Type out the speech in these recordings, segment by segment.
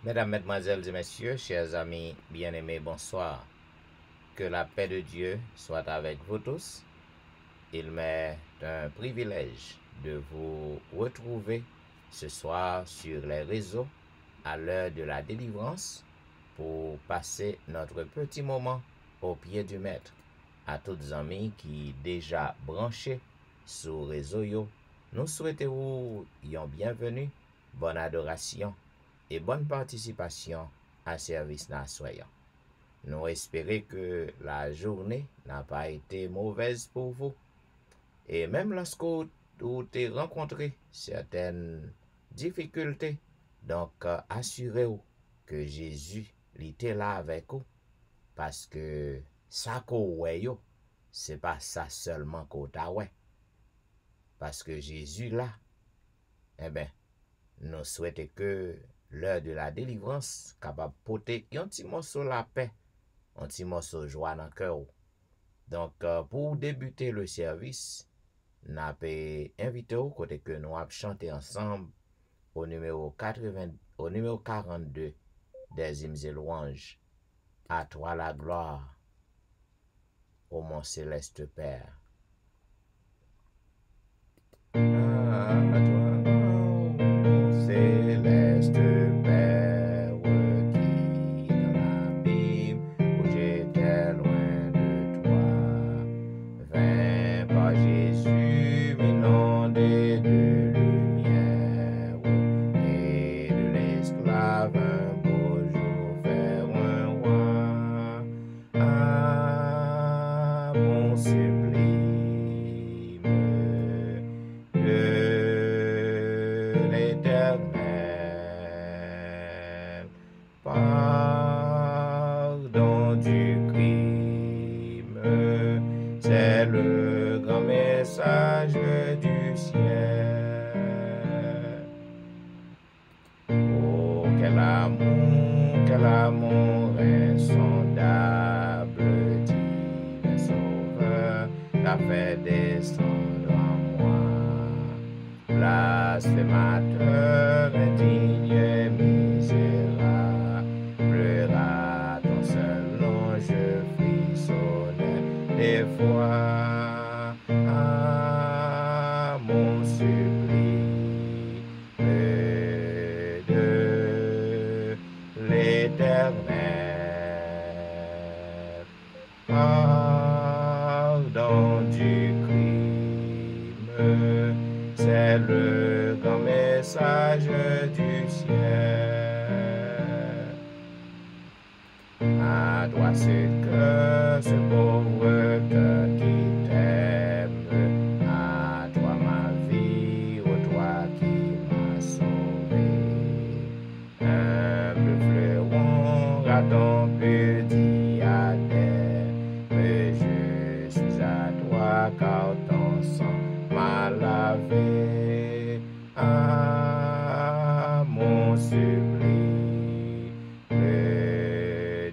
Mesdames, Mesdemoiselles et Messieurs, chers amis bien-aimés, bonsoir. Que la paix de Dieu soit avec vous tous. Il m'est un privilège de vous retrouver ce soir sur les réseaux à l'heure de la délivrance pour passer notre petit moment au pied du Maître. À toutes amis qui déjà branchés sur réseau yo, nous souhaitons une bienvenue, bonne adoration et bonne participation à service soyant. Nous espérons que la journée n'a pas été mauvaise pour vous. Et même lorsque vous avez rencontré certaines difficultés, donc assurez-vous que Jésus était là avec vous. Parce que ça qu'on yo, c'est pas ça seulement qu'on t'a ouais. Parce que Jésus là, eh bien, nous souhaitons que l'heure de la délivrance capable de porter un petit morceau la paix, un petit morceau de joie dans le cœur. Donc, pour débuter le service, nous avons invité au côté que nous avons chanté ensemble au numéro 42 des hymnes et louanges. À toi la gloire, ô mon céleste Père. À toi, mon céleste Père, qui dans l'abîme où j'étais loin de toi, vint par Jésus m'inonder de lumière et de l'esclave un beau jour faire un roi. Ah, mon sublime de l'Éternel, pardon du crime, c'est le grand message du ciel. Oh, quel amour insondable, divin sauveur, t'a fait descendre en moi. Blasphémateur, indigne, misérable, à ton seul nom je frissonne des fois. Ah, mon sublime de l'Éternel, pardon du crime, c'est le grand message du ciel. À toi ce cœur, ce pauvre cœur qui t'aime, à toi ma vie, ô toi qui m'as sauvé. Humble fleuron, à ton petit diadème, je suis à toi car ton sang m'a lavé. Ah, mon sublime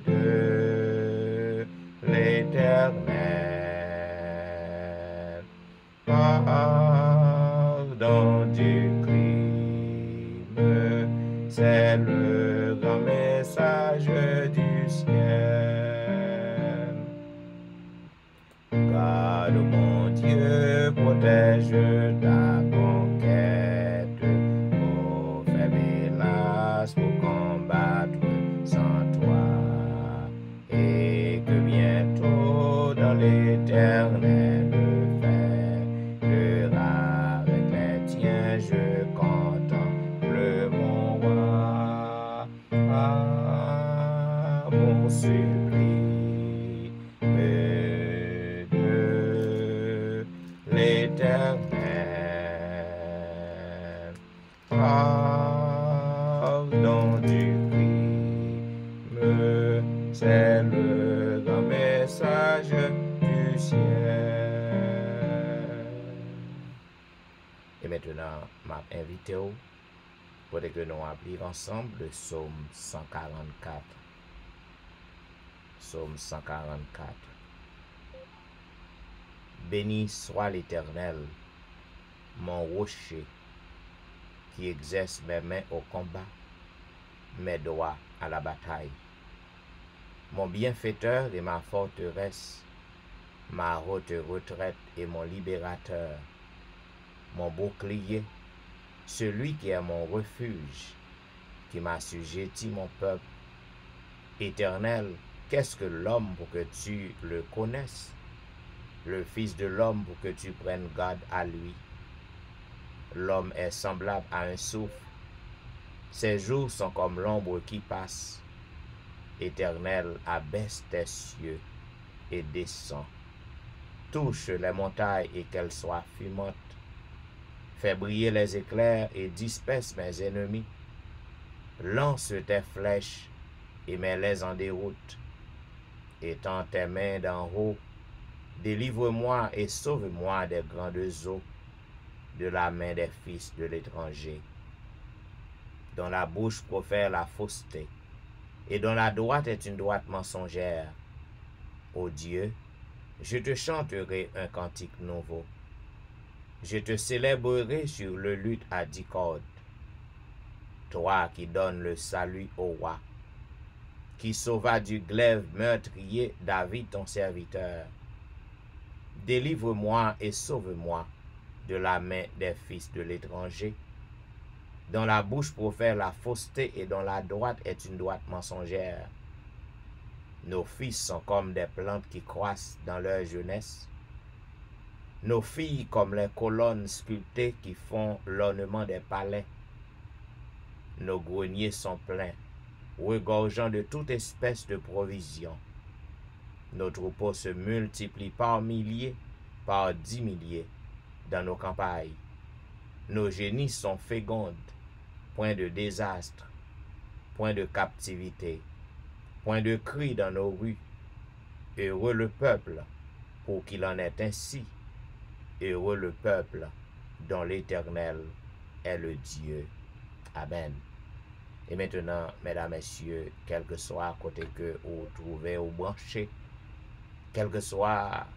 de l'Éternel, pardon du crime, c'est le grand message du ciel. Garde mon Dieu, protège ta conquête, ô faible hélas pour combattre sans toi, et que bientôt dans l'éternel fera avec les tiens je contemple mon roi. Ah, mon sublime de l'Éternel, pardon du crime, c'est le grand message du ciel. Et maintenant, m'a invité pour que nous appliquions ensemble le psaume 144. Psaume 144. Béni soit l'Éternel, mon rocher, qui exerce mes mains au combat. mes doigts à la bataille. Mon bienfaiteur et ma forteresse, ma haute retraite et mon libérateur, mon bouclier, celui qui est mon refuge, qui m'assujettit mon peuple. Éternel, qu'est-ce que l'homme pour que tu le connaisses? Le Fils de l'homme pour que tu prennes garde à lui. L'homme est semblable à un souffle. Ses jours sont comme l'ombre qui passe. Éternel, abaisse tes cieux et descends. Touche les montagnes et qu'elles soient fumantes. Fais briller les éclairs et disperse mes ennemis. Lance tes flèches et mets-les en déroute. Étends tes mains d'en haut. Délivre-moi et sauve-moi des grandes eaux, de la main des fils de l'étranger, dont la bouche profère la fausseté, et dont la droite est une droite mensongère. Ô Dieu, je te chanterai un cantique nouveau. Je te célébrerai sur le luth à 10 cordes. Toi qui donnes le salut au roi, qui sauva du glaive meurtrier David ton serviteur. Délivre-moi et sauve-moi de la main des fils de l'étranger, dont la bouche profère la fausseté et dont la droite est une droite mensongère. Nos fils sont comme des plantes qui croissent dans leur jeunesse, nos filles comme les colonnes sculptées qui font l'ornement des palais. Nos greniers sont pleins, regorgeant de toute espèce de provisions. Nos troupeaux se multiplient par milliers, par 10 milliers dans nos campagnes. Nos génisses sont fécondes, point de désastre, point de captivité, point de cri dans nos rues. Heureux le peuple, pour qu'il en est ainsi. Heureux le peuple, dont l'Éternel est le Dieu. Amen. Et maintenant, mesdames, messieurs, quel que soit côté que vous trouvez ou branchez, quel que soit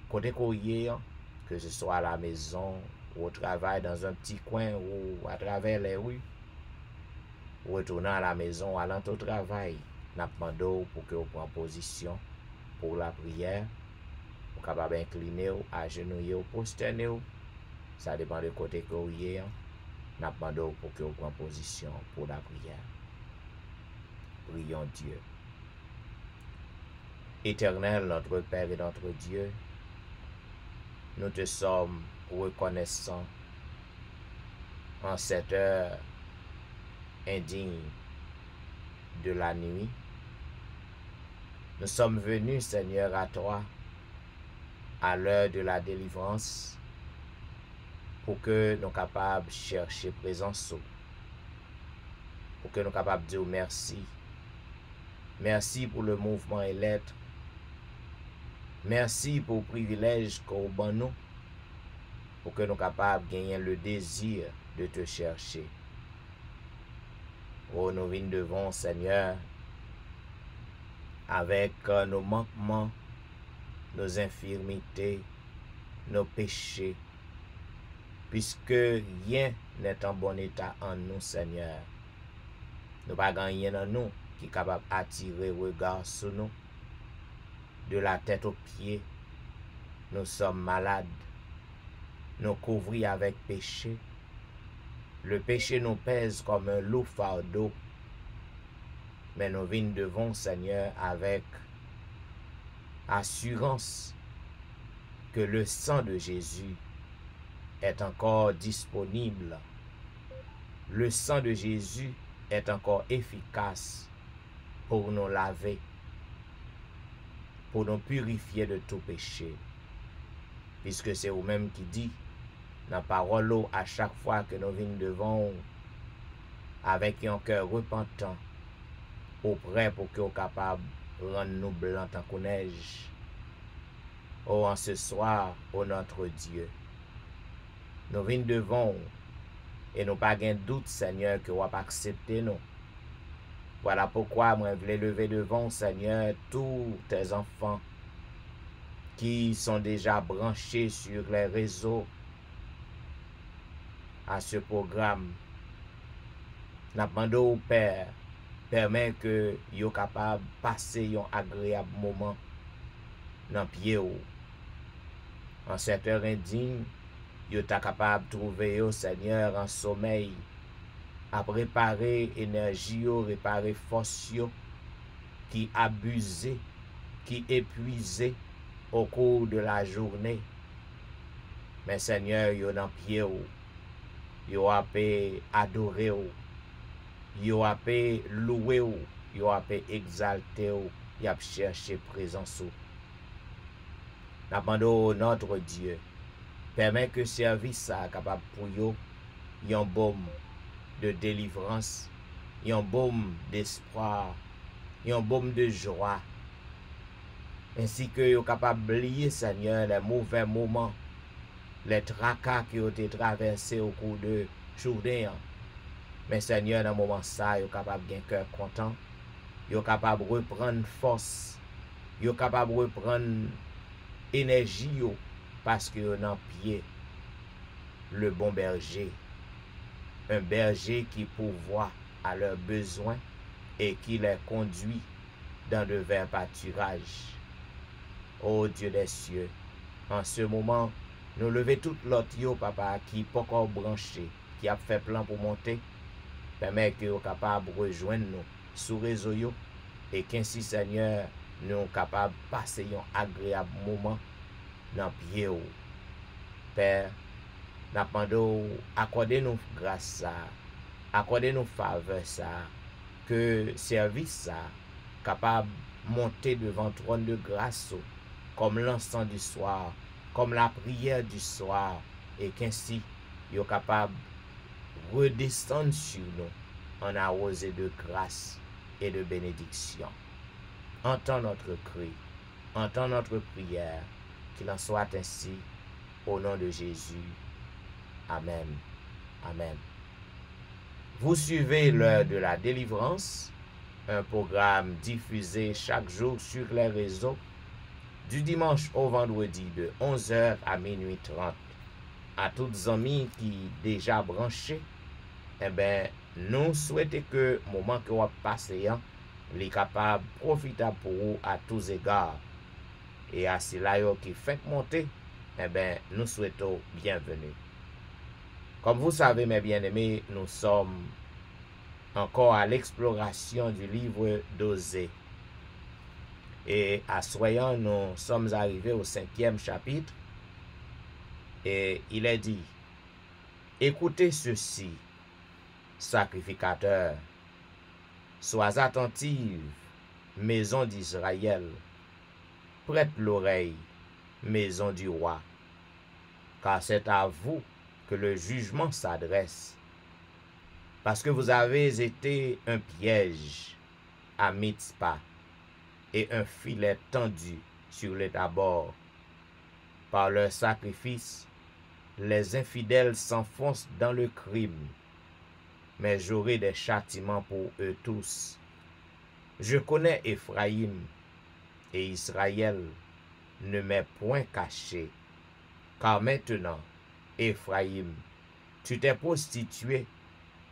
côté courrier, que ce soit à la maison, ou au travail, dans un petit coin, ou à travers les rues, ou retournant à la maison, ou allant au travail, n'a demandé pour que vous preniez position pour la prière, vous êtes capable d'incliner, agenouiller, ou prosterner, ça dépend de côté que vous êtes, n'a demandé pour que vous preniez position pour la prière. Prions Dieu. Éternel, notre Père et notre Dieu, nous te sommes reconnaissants en cette heure indigne de la nuit. Nous sommes venus, Seigneur, à toi, à l'heure de la délivrance, pour que nous soyons capables de chercher présence, pour que nous soyons capables de dire merci. Merci pour le mouvement et l'être. Merci pour le privilège qu'on a nous, pour que nous soyons capables de gagner le désir de te chercher. Oh, nous venons devant, Seigneur, avec nos manquements, nos infirmités, nos péchés, puisque rien n'est en bon état en nous, Seigneur. Nous n'avons pas rien en nous qui est capable d'attirer le regard sur nous. De la tête aux pieds, nous sommes malades, nous couvrons avec péché. Le péché nous pèse comme un lourd fardeau, mais nous venons devant Seigneur avec assurance que le sang de Jésus est encore disponible. Le sang de Jésus est encore efficace pour nous laver, pour nous purifier de tout péché. Puisque c'est vous-même qui dit dans la parole à chaque fois que nous venons devant avec un cœur repentant, au prêt pour que nous soyons capables de rendre nous blancs tant que neige. Oh, en ce soir, ô notre Dieu, nous venons devant et nous pas de doute, Seigneur, que vous avez accepté nous. Voilà pourquoi moi je voulais lever devant, Seigneur, tous tes enfants qui sont déjà branchés sur les réseaux à ce programme. Nous demandons au Père permet que yo capable passer un agréable moment dans pied ou. En cette heure indigne, yo ta capable trouver yo Seigneur en sommeil, à préparer énergie yo, réparer force yo qui abusé, qui épuisé au cours de la journée. Mais Seigneur, yo dans pied ou, yo apé adorer ou, yo apé louer ou, yo apé exalter ou, y a chercher présence ou. N'abandon notre Dieu, permet que service ça capable pour yo, yon baume de délivrance, yon baume d'espoir, yon baume de joie, ainsi que yo capable oublier Seigneur les mauvais moments, les tracas qui ont été traversés au cours de journée. Mais Seigneur, dans le moment ça, yo capable d'un cœur content, yo capable reprendre force, yo capable reprendre énergie yo, parce que yo nan pied le bon berger, un berger qui pourvoit à leurs besoins et qui les conduit dans de verts pâturages. Ô Dieu des cieux, en ce moment, nous levons toute l'autre yo, papa, qui pas encore branché, qui a fait plan pour monter, permet que nous capable de rejoindre nous sous réseau yo, et qu'ainsi, Seigneur, nous capables de passer un agréable moment dans pied ou. Père, nous accordez-nous grâce ça, accordez-nous faveur ça, que service ça capable de monter devant le trône de grâce comme l'encens du soir, comme la prière du soir, et qu'ainsi, nous sommes capables de redescendre sur nous en arrosé de grâce et de bénédiction. Entends notre cri, entends notre prière, qu'il en soit ainsi, au nom de Jésus. Amen. Amen. Vous suivez l'heure de la délivrance, un programme diffusé chaque jour sur les réseaux, du dimanche au vendredi de 11h à minuit 30. À toutes les amis qui déjà branchés, eh bien, nous souhaitons que le moment que vous passez, les capables profitable pour vous à tous égards. Et à cela qui fait monter, eh bien, nous souhaitons bienvenue. Comme vous savez, mes bien-aimés, nous sommes encore à l'exploration du livre d'Osée. Et à Soyons, nous sommes arrivés au 5e chapitre. Et il est dit, écoutez ceci, sacrificateurs, sois attentive, maison d'Israël, prête l'oreille, maison du roi, car c'est à vous que le jugement s'adresse, parce que vous avez été un piège à Mitzpah et un filet tendu sur les abords. Par leur sacrifice, les infidèles s'enfoncent dans le crime, mais j'aurai des châtiments pour eux tous. Je connais Éphraïm et Israël ne m'est point caché, car maintenant, Éphraïm, tu t'es prostitué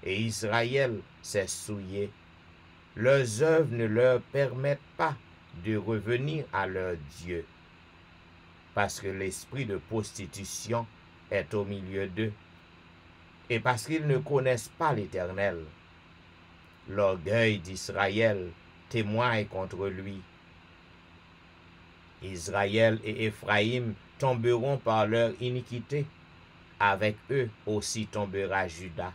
et Israël s'est souillé. Leurs œuvres ne leur permettent pas de revenir à leur Dieu, parce que l'esprit de prostitution est au milieu d'eux, et parce qu'ils ne connaissent pas l'Éternel. L'orgueil d'Israël témoigne contre lui. Israël et Éphraïm tomberont par leur iniquité, avec eux aussi tombera Juda.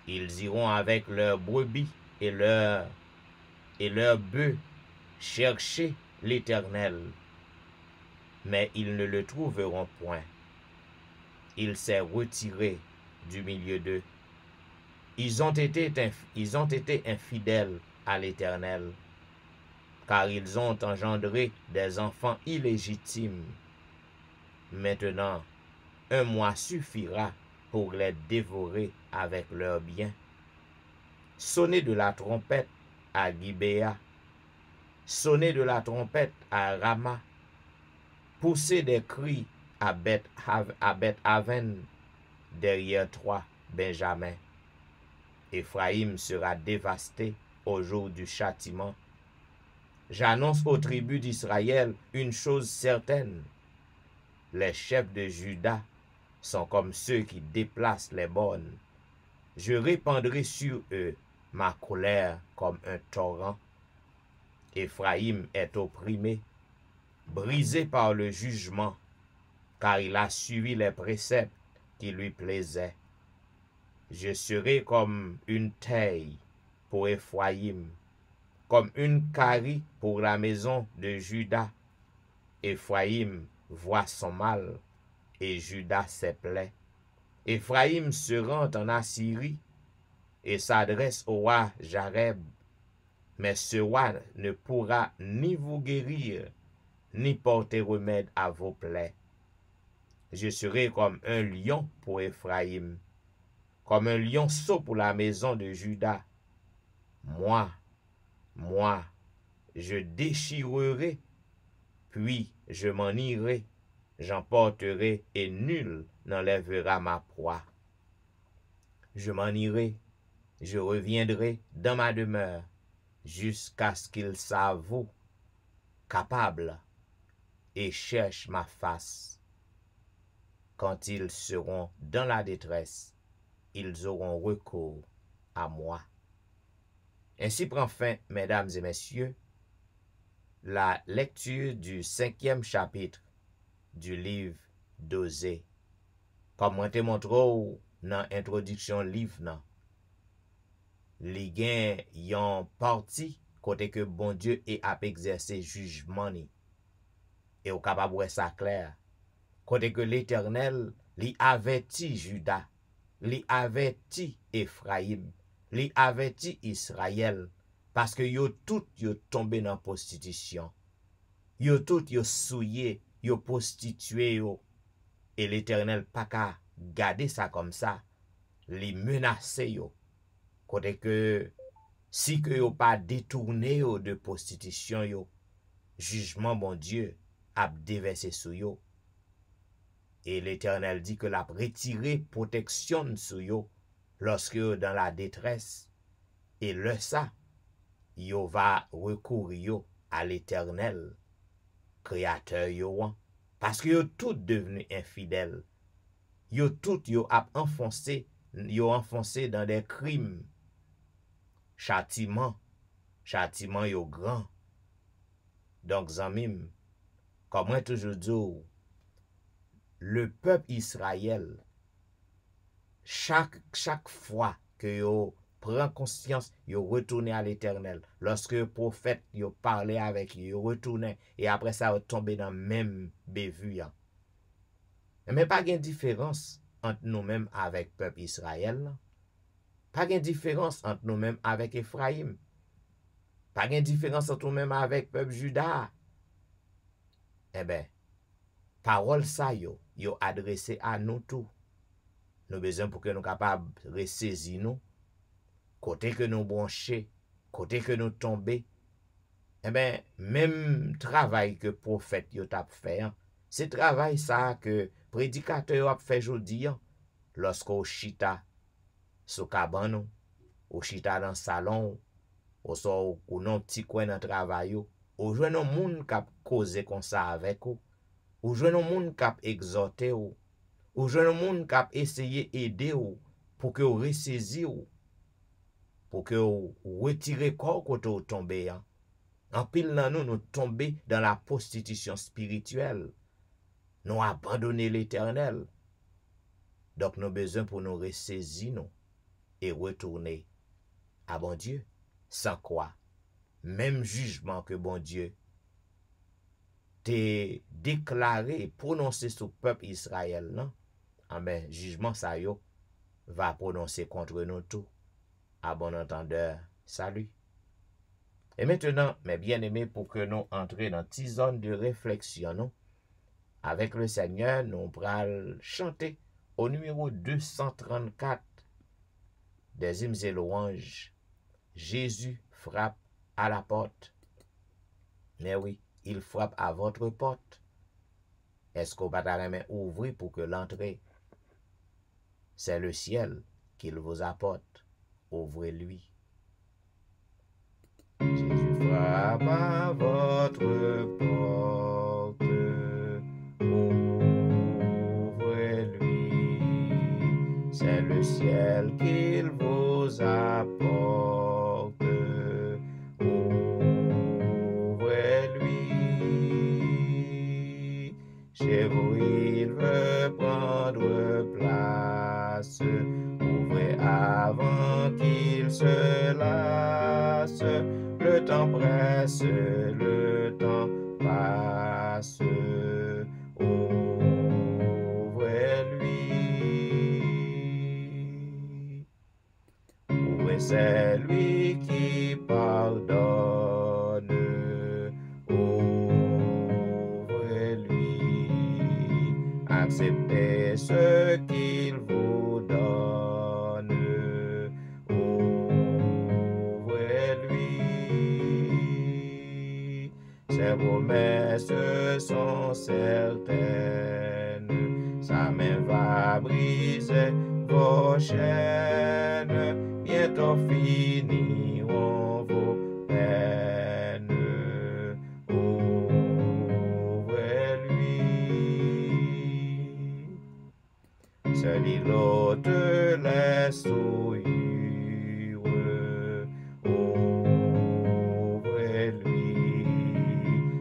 Ils iront avec leurs brebis et leurs bœufs chercher l'Éternel, mais ils ne le trouveront point. Il s'est retiré du milieu d'eux. Ils ont été infidèles à l'Éternel, car ils ont engendré des enfants illégitimes. Maintenant, un mois suffira pour les dévorer avec leurs biens. Sonnez de la trompette à Gibéa, sonnez de la trompette à Rama, poussez des cris à Beth-Aven, derrière toi, Benjamin. Éphraïm sera dévasté au jour du châtiment. J'annonce aux tribus d'Israël une chose certaine. Les chefs de Juda sont comme ceux qui déplacent les bornes. Je répandrai sur eux ma colère comme un torrent. Éphraïm est opprimé, brisé par le jugement, car il a suivi les préceptes qui lui plaisaient. Je serai comme une taille pour Éphraïm, comme une carie pour la maison de Juda. Éphraïm voit son mal, et Juda ses plaies. Éphraïm se rend en Assyrie et s'adresse au roi Jareb. Mais ce roi ne pourra ni vous guérir, ni porter remède à vos plaies. Je serai comme un lion pour Éphraïm, comme un lionceau pour la maison de Juda. Moi, je déchirerai, puis je m'en irai, j'emporterai et nul n'enlèvera ma proie. Je m'en irai, je reviendrai dans ma demeure, jusqu'à ce qu'ils s'avouent capables et cherchent ma face. Quand ils seront dans la détresse, ils auront recours à moi. Ainsi prend fin, mesdames et messieurs, la lecture du 5e chapitre du livre d'Osée. Comme moi te montré dans l'introduction livre nan, li gen yon parti côté que bon Dieu est à exercer jugement ni. Et au capable ouais ça clair. Côté que l'Éternel li averti Juda, li averti Éphraïm, li averti Israël parce que yo tout yo tombé dans prostitution. Yo tout yo souillé, yo prostitué yo. Et l'Éternel pas ka garder ça comme ça, li menacer yo. Côté que si que yo pas détourné yo de prostitution yo, jugement bon Dieu a déversé sur yo. Et l'Éternel dit que l'a retiré protection sur yo lorsque yo dans la détresse. Et le ça, yo va recourir yo à l'Éternel, créateur yo, parce que yo tout devenu infidèles. Yo tout yo a enfoncé dans des crimes. Châtiment yo grand. Donc zamim, comme moi toujours dit, le peuple Israël, chaque fois que yo prend conscience, yo retourné à l'Éternel. Lorsque le prophète yo parlait avec yo retourné et après ça yo tombé dans même bévu. Mais pas de différence entre nous-mêmes avec peuple Israël. Pas de différence entre nous-mêmes avec Éphraïm. Pas de différence entre nous-mêmes avec peuple Juda. Eh bien, parole ça yo adressé à nous tous. Nous besoin pour que nous capables de ressaisir nous. Côté que nous branchés, côté que nous tombés. Eh bien, même travail que prophète yo t'a fait, c'est travail ça que prédicateur a fait aujourd'hui, lorsqu'au chita sous cabane, au chita dans salon, ou non petit coin dans travail, ou joindre un monde qui cause comme ça avec ou joindre un monde qui exhorter ou joindre un monde qui essayer aider pour que vous ressaisir pour que vous retirez corps quand vous tombez. En pile nan nous tomber dans la prostitution spirituelle. Nous abandonner l'Éternel. Donc nous besoin pour nous ressaisir nous et retourner à bon Dieu. Sans quoi, même jugement que bon Dieu t'est déclaré, prononcé sur le peuple Israël, non? Amen. Jugement ça yo va prononcer contre nous tous. À bon entendeur, salut. Et maintenant, mes bien-aimés, pour que nous entrions dans une zone de réflexion, non? Avec le Seigneur, nous allons chanter au numéro 234 des hymnes et louanges. Jésus frappe à la porte. Mais oui, il frappe à votre porte. Est-ce qu'on va la main ouvrir pour que l'entrée? C'est le ciel qu'il vous apporte. ouvrez-lui. Jésus frappe à votre porte, ouvrez-lui. C'est le ciel qu'il vous apporte, ouvrez-lui. Chez vous il veut prendre place, ouvrez avant qu'il se lasse. Le temps presse, le temps passe, ouvrez-lui. Ouvrez, c'est lui qui pardonne, ouvrez-lui. Acceptez ce qu'il vous donne, ouvrez-lui. Ses promesses sont certaines, sa main va briser vos chaînes, bientôt finiront vos peines, ouvrez-lui. Seul il ôte les souillures, ouvrez-lui.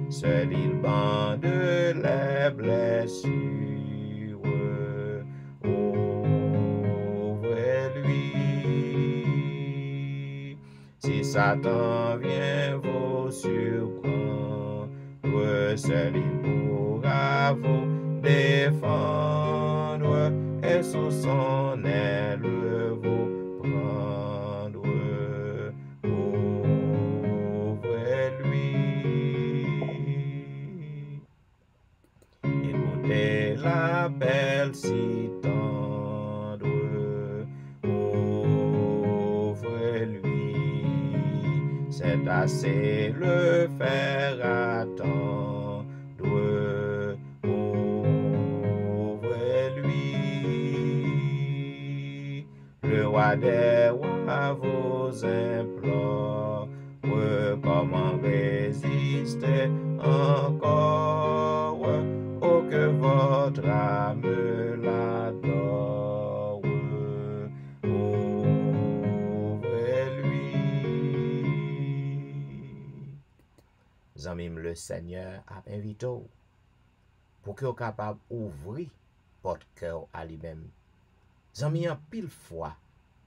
Seul il bande les blessures, ouvrez-lui. Si Satan vient vous surprendre, seul il pourra vous défendre, et sous son aile vous prendre, ouvrez-lui. Écoutez l'appel si tendre, ouvrez-lui. C'est assez le faire attendre, ouvrez-lui. Le roi des rois vous implore, comment résister encore, oh que votre âme l'adore, ouvrez-lui. Zanmim, le Seigneur a invité pour que vous capable d'ouvrir votre cœur à lui-même. Zanmi, en pile fois,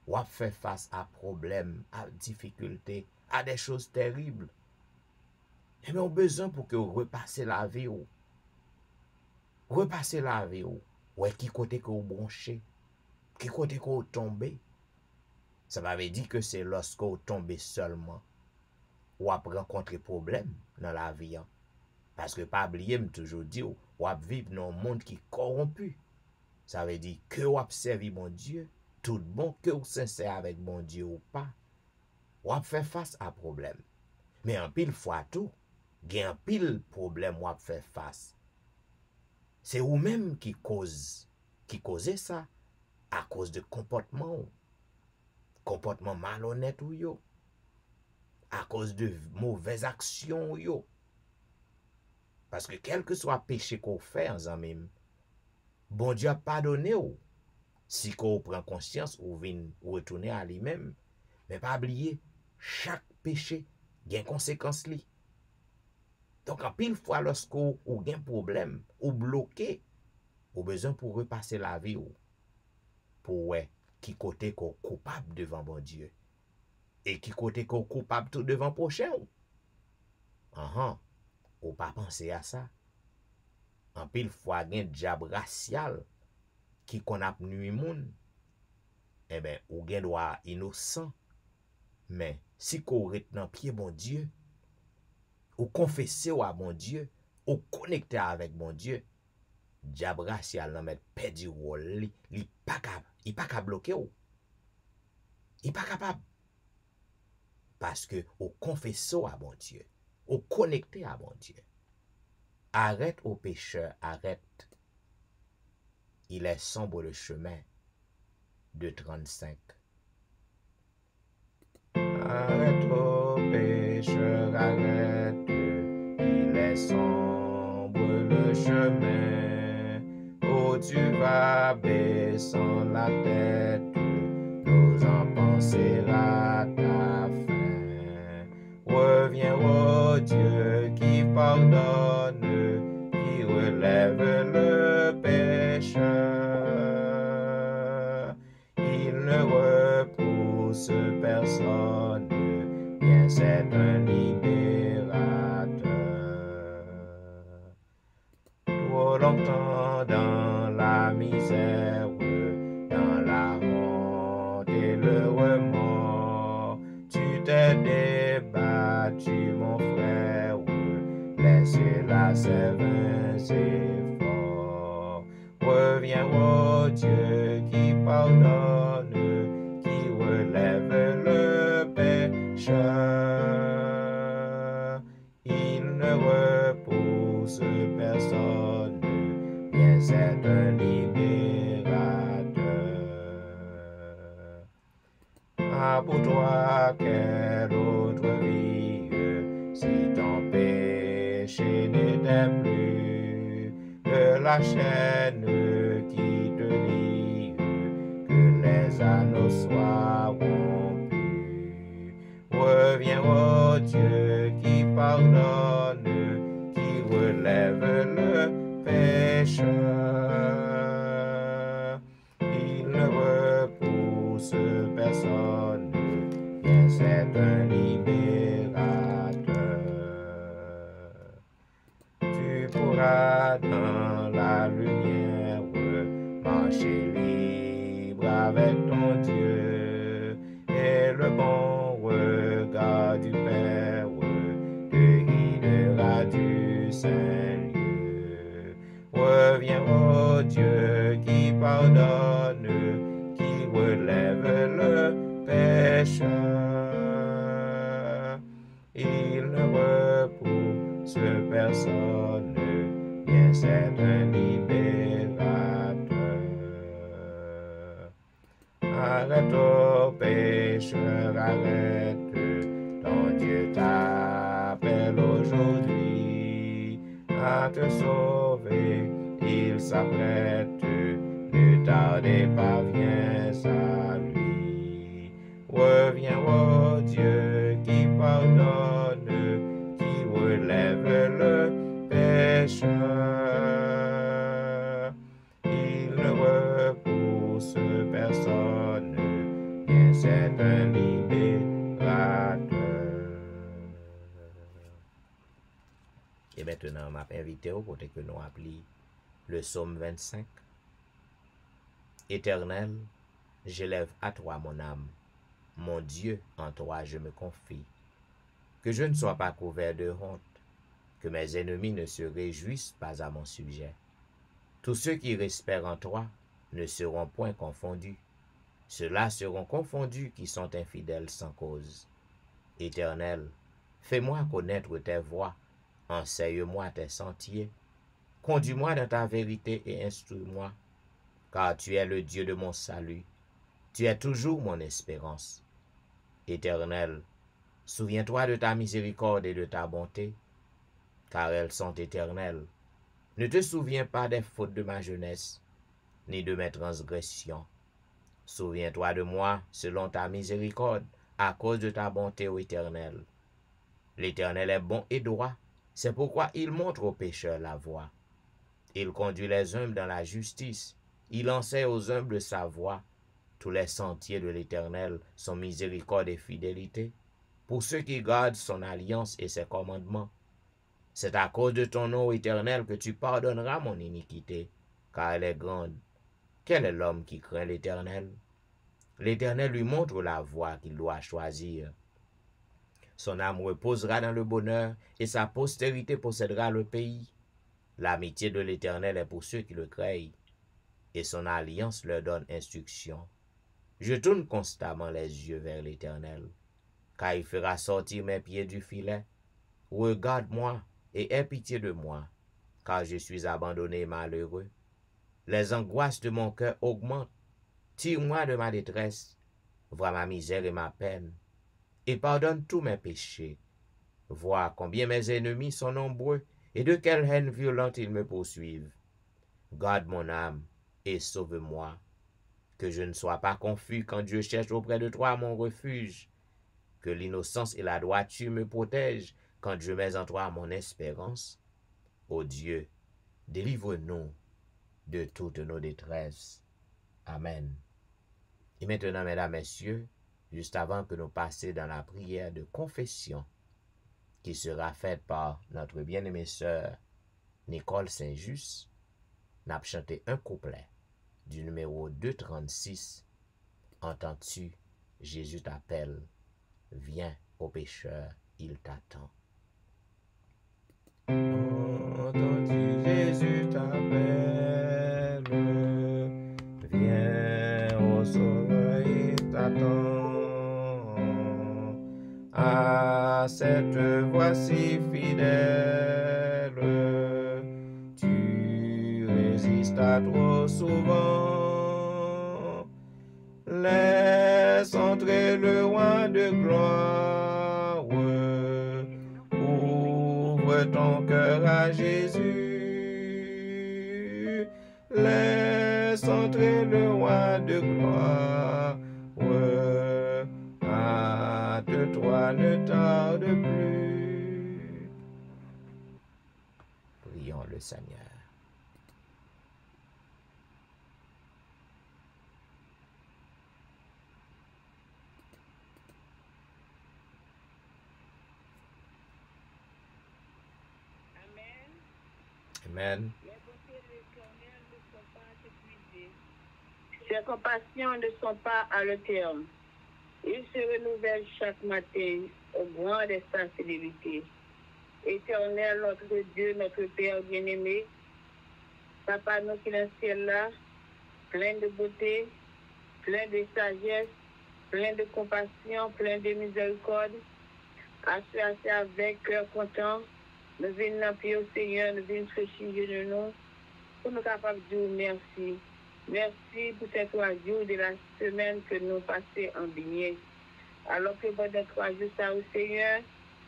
ou a fait face à problèmes, à difficultés, à des choses terribles. Et bien, on a besoin pour que vous repassez la vie. Repassez la vie. Ouais, qui côté que vous branchez, qui côté que vous tombez. Ça m'avait dit que c'est lorsque vous tombez seulement, ou a rencontrer problème dans la vie. Parce que pas oublier, me toujours dit, ou a vivre dans un monde qui est corrompu. Ça veut dire que vous observez mon Dieu, tout bon, que vous sincère avec mon Dieu ou pas, ou fait face à problème. Mais en pile fois tout, il y a un pile problème ou fait face. C'est vous-même qui cause ça à cause de comportement malhonnête ou yo, à cause de mauvaises actions ou yo. Parce que quel que soit péché qu'on fait, en même, bon Dieu a pardonné ou. Si qu'on prend conscience ou vient retourner à lui-même, mais pas oublier, chaque péché a une conséquence li. Donc, en pile fois, lorsqu'on a un problème, ou bloqué, ou besoin pour repasser la vie, ou pour qui côté qu'on coupable devant bon Dieu, et qui côté qu'on coupable tout devant prochain. Ou pas penser à ça. En pile fois, il y a un diable racial qui qu'on a nuit moun. Eh bien, ou gen droit innocent. Mais si qu'on retient pied bon Dieu, ou confesser à bon Dieu, ou connecter avec bon Dieu, diable racial nan met perdu rôle, il pas capable bloquer ou. Il pas capable. Parce que ou confesser à bon Dieu, ou connecter à bon Dieu. Arrête au pécheur, arrête. Il est sombre le chemin de 35. va baissant la tête, n'osant penser à ta fin. Reviens, ô Dieu, qui pardonne, qui relève le pécheur. Il ne repousse personne, bien c'est un libérateur. Trop longtemps dans la misère, dans la honte et le remords, tu t'es débattu, mon frère, laisse la vains efforts. Reviens, ô Dieu, qui pardonne, qui relève le pécheur. Il ne repousse personne, bien c'est un libérateur. Ah, pour toi, quelle autre vie, si ton péché n'était plus que la chaîne qui te lie, que les anneaux soient rompus. Reviens, ô Dieu, qui pardonne, qui relève le pécheur. Il ne repousse personne, bien c'est un libérateur. Tu pourras dans la lumière marcher libre avec ton Dieu, et le bon regard du Père te guidera du Saint-Lieu. Reviens, ô Dieu, qui pardonne, qui relève le pécheur. Il ne repousse personne, bien c'est un libérateur. Arrête, ô pécheur, arrête, ton Dieu t'appelle aujourd'hui à te sauver, il s'apprête, ne tardez pas, viens à lui. Reviens, ô Dieu, qui pardonne, qui relève le pécheur. Il ne repousse personne, bien c'est un libérateur. Et maintenant, m'a invité au côté que nous appelons le psaume 25. Éternel, j'élève à toi mon âme. Mon Dieu, en toi je me confie. Que je ne sois pas couvert de honte, que mes ennemis ne se réjouissent pas à mon sujet. Tous ceux qui espèrent en toi ne seront point confondus. Ceux-là seront confondus qui sont infidèles sans cause. Éternel, fais-moi connaître tes voies, enseigne-moi tes sentiers. Conduis-moi dans ta vérité et instruis-moi, car tu es le Dieu de mon salut. Tu es toujours mon espérance. Éternel, souviens-toi de ta miséricorde et de ta bonté, car elles sont éternelles. Ne te souviens pas des fautes de ma jeunesse, ni de mes transgressions. Souviens-toi de moi selon ta miséricorde, à cause de ta bonté, ô Éternel. L'Éternel est bon et droit, c'est pourquoi il montre aux pécheurs la voie. Il conduit les humbles dans la justice, il enseigne aux humbles sa voie. Tous les sentiers de l'Éternel sont miséricorde et fidélité, pour ceux qui gardent son alliance et ses commandements. C'est à cause de ton nom, Éternel, que tu pardonneras mon iniquité, car elle est grande. Quel est l'homme qui craint l'Éternel? L'Éternel lui montre la voie qu'il doit choisir. Son âme reposera dans le bonheur, et sa postérité possédera le pays. L'amitié de l'Éternel est pour ceux qui le craignent, et son alliance leur donne instruction. Je tourne constamment les yeux vers l'Éternel, car il fera sortir mes pieds du filet. Regarde-moi et aie pitié de moi, car je suis abandonné et malheureux. Les angoisses de mon cœur augmentent. Tire-moi de ma détresse, vois ma misère et ma peine, et pardonne tous mes péchés. Vois combien mes ennemis sont nombreux, et de quelle haine violente ils me poursuivent. Garde mon âme, et sauve-moi. Que je ne sois pas confus quand Dieu cherche auprès de toi mon refuge. Que l'innocence et la droiture me protègent quand je mets en toi mon espérance. Ô Dieu, délivre-nous de toutes nos détresses. Amen. Et maintenant, mesdames, messieurs, juste avant que nous passions dans la prière de confession qui sera faite par notre bien-aimée sœur Nicole Saint-Just, nous avons chanté un couplet du numéro 236. Entends-tu, Jésus t'appelle, viens au pécheur, il t'attend. Entends-tu, Jésus t'appelle, viens au sauveur, il t'attend. À cette voix si fidèle, tu résistes à trop souvent. Laisse entrer le roi de gloire. Ouvre ton cœur à Jésus. Laisse entrer le roi de gloire. Hâte-toi, ne tarde plus. Prions le Seigneur. Amen. Ses compassions ne sont pas à le terme. Il se renouvelle chaque matin au grand de sa fidélité. Éternel, notre Dieu, notre Père bien-aimé, Papa, nous qui dans le ciel là, plein de beauté, plein de sagesse, plein de compassion, plein de miséricorde, assis avec cœur content, nous venons prier au Seigneur, nous venons fléchir de nous, pour nous capables de dire merci. Merci pour ces 3 jours de la semaine que nous passons en bien. Alors que pendant 3 jours, ça au Seigneur,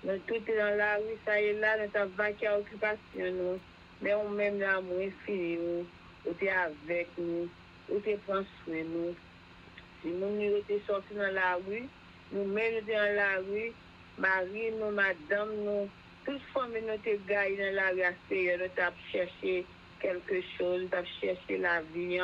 nous tous dans la rue, ça est là, nous avons vaqué à occupation, nous. Mais on même l'amour infini, nous. Ou t'es avec nous, ou t'es prends soin nous. Si nous étions sortis dans la rue, nous-mêmes nous dans la rue, Marie, nous, madame, nous, toutes familles nous étaient gaillées dans la rue, Seigneur, nous avons cherché quelque chose, nous avons cherché la vie,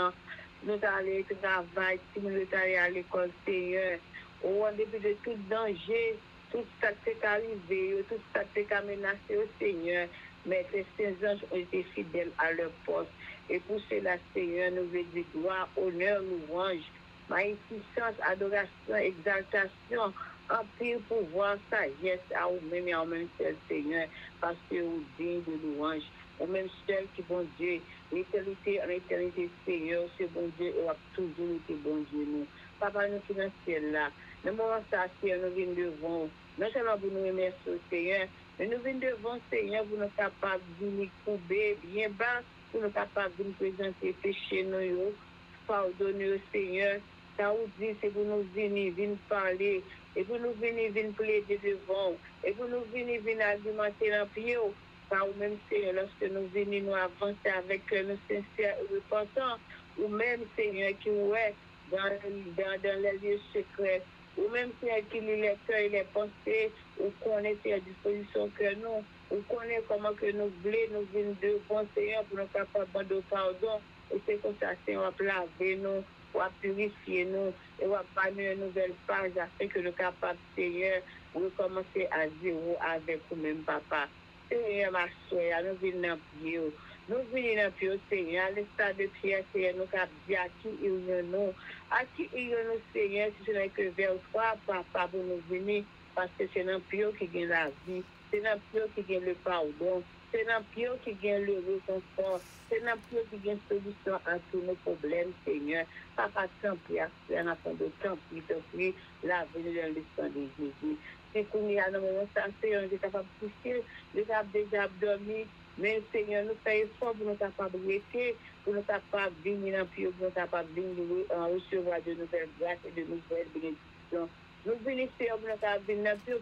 nous avons allé au travail, nous avons allé à l'école, Seigneur. Au début de tout danger, tout ça qui est arrivé, tout ça qui est menacé au Seigneur, mais les saints anges ont été fidèles à leur poste. Et pour cela, Seigneur, nous veut dire gloire, honneur, louange, magnificence, adoration, exaltation, empire, pouvoir, sagesse à vous-même et en même seul, Seigneur, parce que vous digne de louange. Au même seul qui bon Dieu, l'éternité en éternité, Seigneur, c'est bon Dieu, et a toujours été bon Dieu, nous. Papa, nous qui dans le ciel là, le moment ça, Seigneur, nous venons devant, non seulement pour nous remercier au Seigneur, mais nous venons devant, Seigneur, pour nous capables de nous couper bien bas, pour nous capables de nous présenter péché, nous, pardonner au Seigneur. Ça vous dit, c'est pour nous venir parler, et pour nous venir plaider devant, et pour nous venir argumenter dans le pied. Par même, Seigneur, lorsque nous venons nous avancer avec nous sincères et repentants, ou même, Seigneur, qui est dans les lieux secrets, ou même, Seigneur, qui lit les cœurs et les pensées, ou connaît à disposition que nous, ou connaît comment que nous voulons, nous venons devant, Seigneur, pour nous capables de pardon, et c'est comme ça, Seigneur, on va laver nous, on va purifier nous, et on va bannir une nouvelle page afin que nous capables, Seigneur, recommencer à zéro avec vous-même, Papa. Seigneur, ma soeur, nous venons prier. Nous venons prier, Seigneur, à l'instant de prière, Seigneur, nous avons dit à qui il y a nous. À qui il y a nous, Seigneur, si ce n'est que vers toi, Papa, pour nous venir, parce que c'est dans prière qui gagne la vie, c'est dans prière qui gagne le pardon, c'est dans prière qui gagne le réconfort, c'est dans prière qui gagne solution à tous nos problèmes, Seigneur. Papa, tant pis, en attendant de tant pis, la venue dans le sang de Jésus. C'est qu'on y a dans le moment, Seigneur, nous sommes capables de toucher, nous avons déjà dormi, mais Seigneur, nous faisons effort pour nous capables de rester, pour nous capables de venir dans le pied, pour nous capables de recevoir de nouvelles grâces et de nouvelles bénédictions. Nous venons faire pour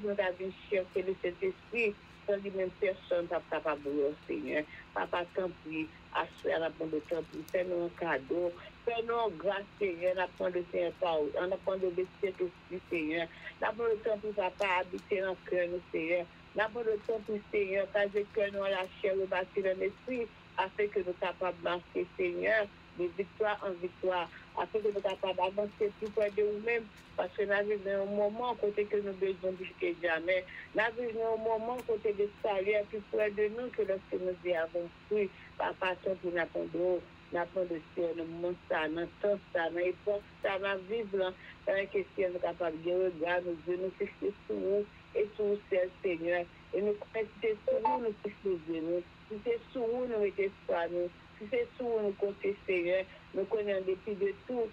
nous chercher le Saint-Esprit, sans lui-même personne n'est capable de Seigneur. Papa, tant pis, assoir la bonne de temps pis, fais-nous un cadeau, fais-nous un grâce, Seigneur, la bonne de Seigneur, on a bonne de Saint-Esprit, Seigneur. La bonne de temps pour papa habiter dans le cœur, Seigneur. La bonne de temps pour Seigneur, car le cœur nous la chair, le bâti dans l'esprit, afin que nous soyons capables de marcher, Seigneur, de victoire en victoire, afin que nous soyons capables d'avancer plus près de nous-mêmes, parce que nous vivons un moment côté que nous besoin plus que jamais. Nous vivons un moment côté de salaire plus près de nous que lorsque nous y avons pris. Papa, tant pour nous n'apprendre de Seigneur, nous montre ça, nous temps ça, nous époque ça, nous vivre dans la question, nous capables de regarder, nous Dieu, nous fixer sur vous et sur vous, Seigneur. Et nous connaissons sur vous, nous fixer nous. Si c'est sur vous, nous mettons espoir, nous. Si c'est sur vous, nous comptons, Seigneur. Nous connaissons en dépit de tout.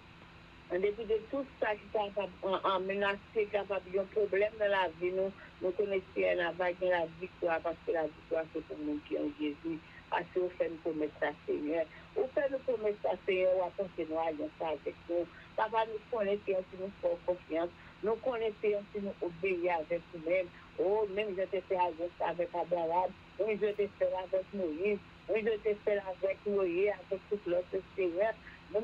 En dépit de tout ça qui est capable de menacer, capable de problème dans la vie, nous connaissons la vague de la victoire, parce que la victoire, c'est pour nous qui en Jésus. Parce que vous faites nous promesses à Seigneur. Vous faites nous promesses à Seigneur, ou apportez nous alliance avec nous. Papa, nous connaissons si nous faisons confiance. Nous connaissons si nous obéissons avec nous-mêmes. Oh, même je te fais alliance avec Abraham. Oui, je te fais avec Moïse. Oui, je te fais avec Noé, avec tout l'autre Seigneur. Même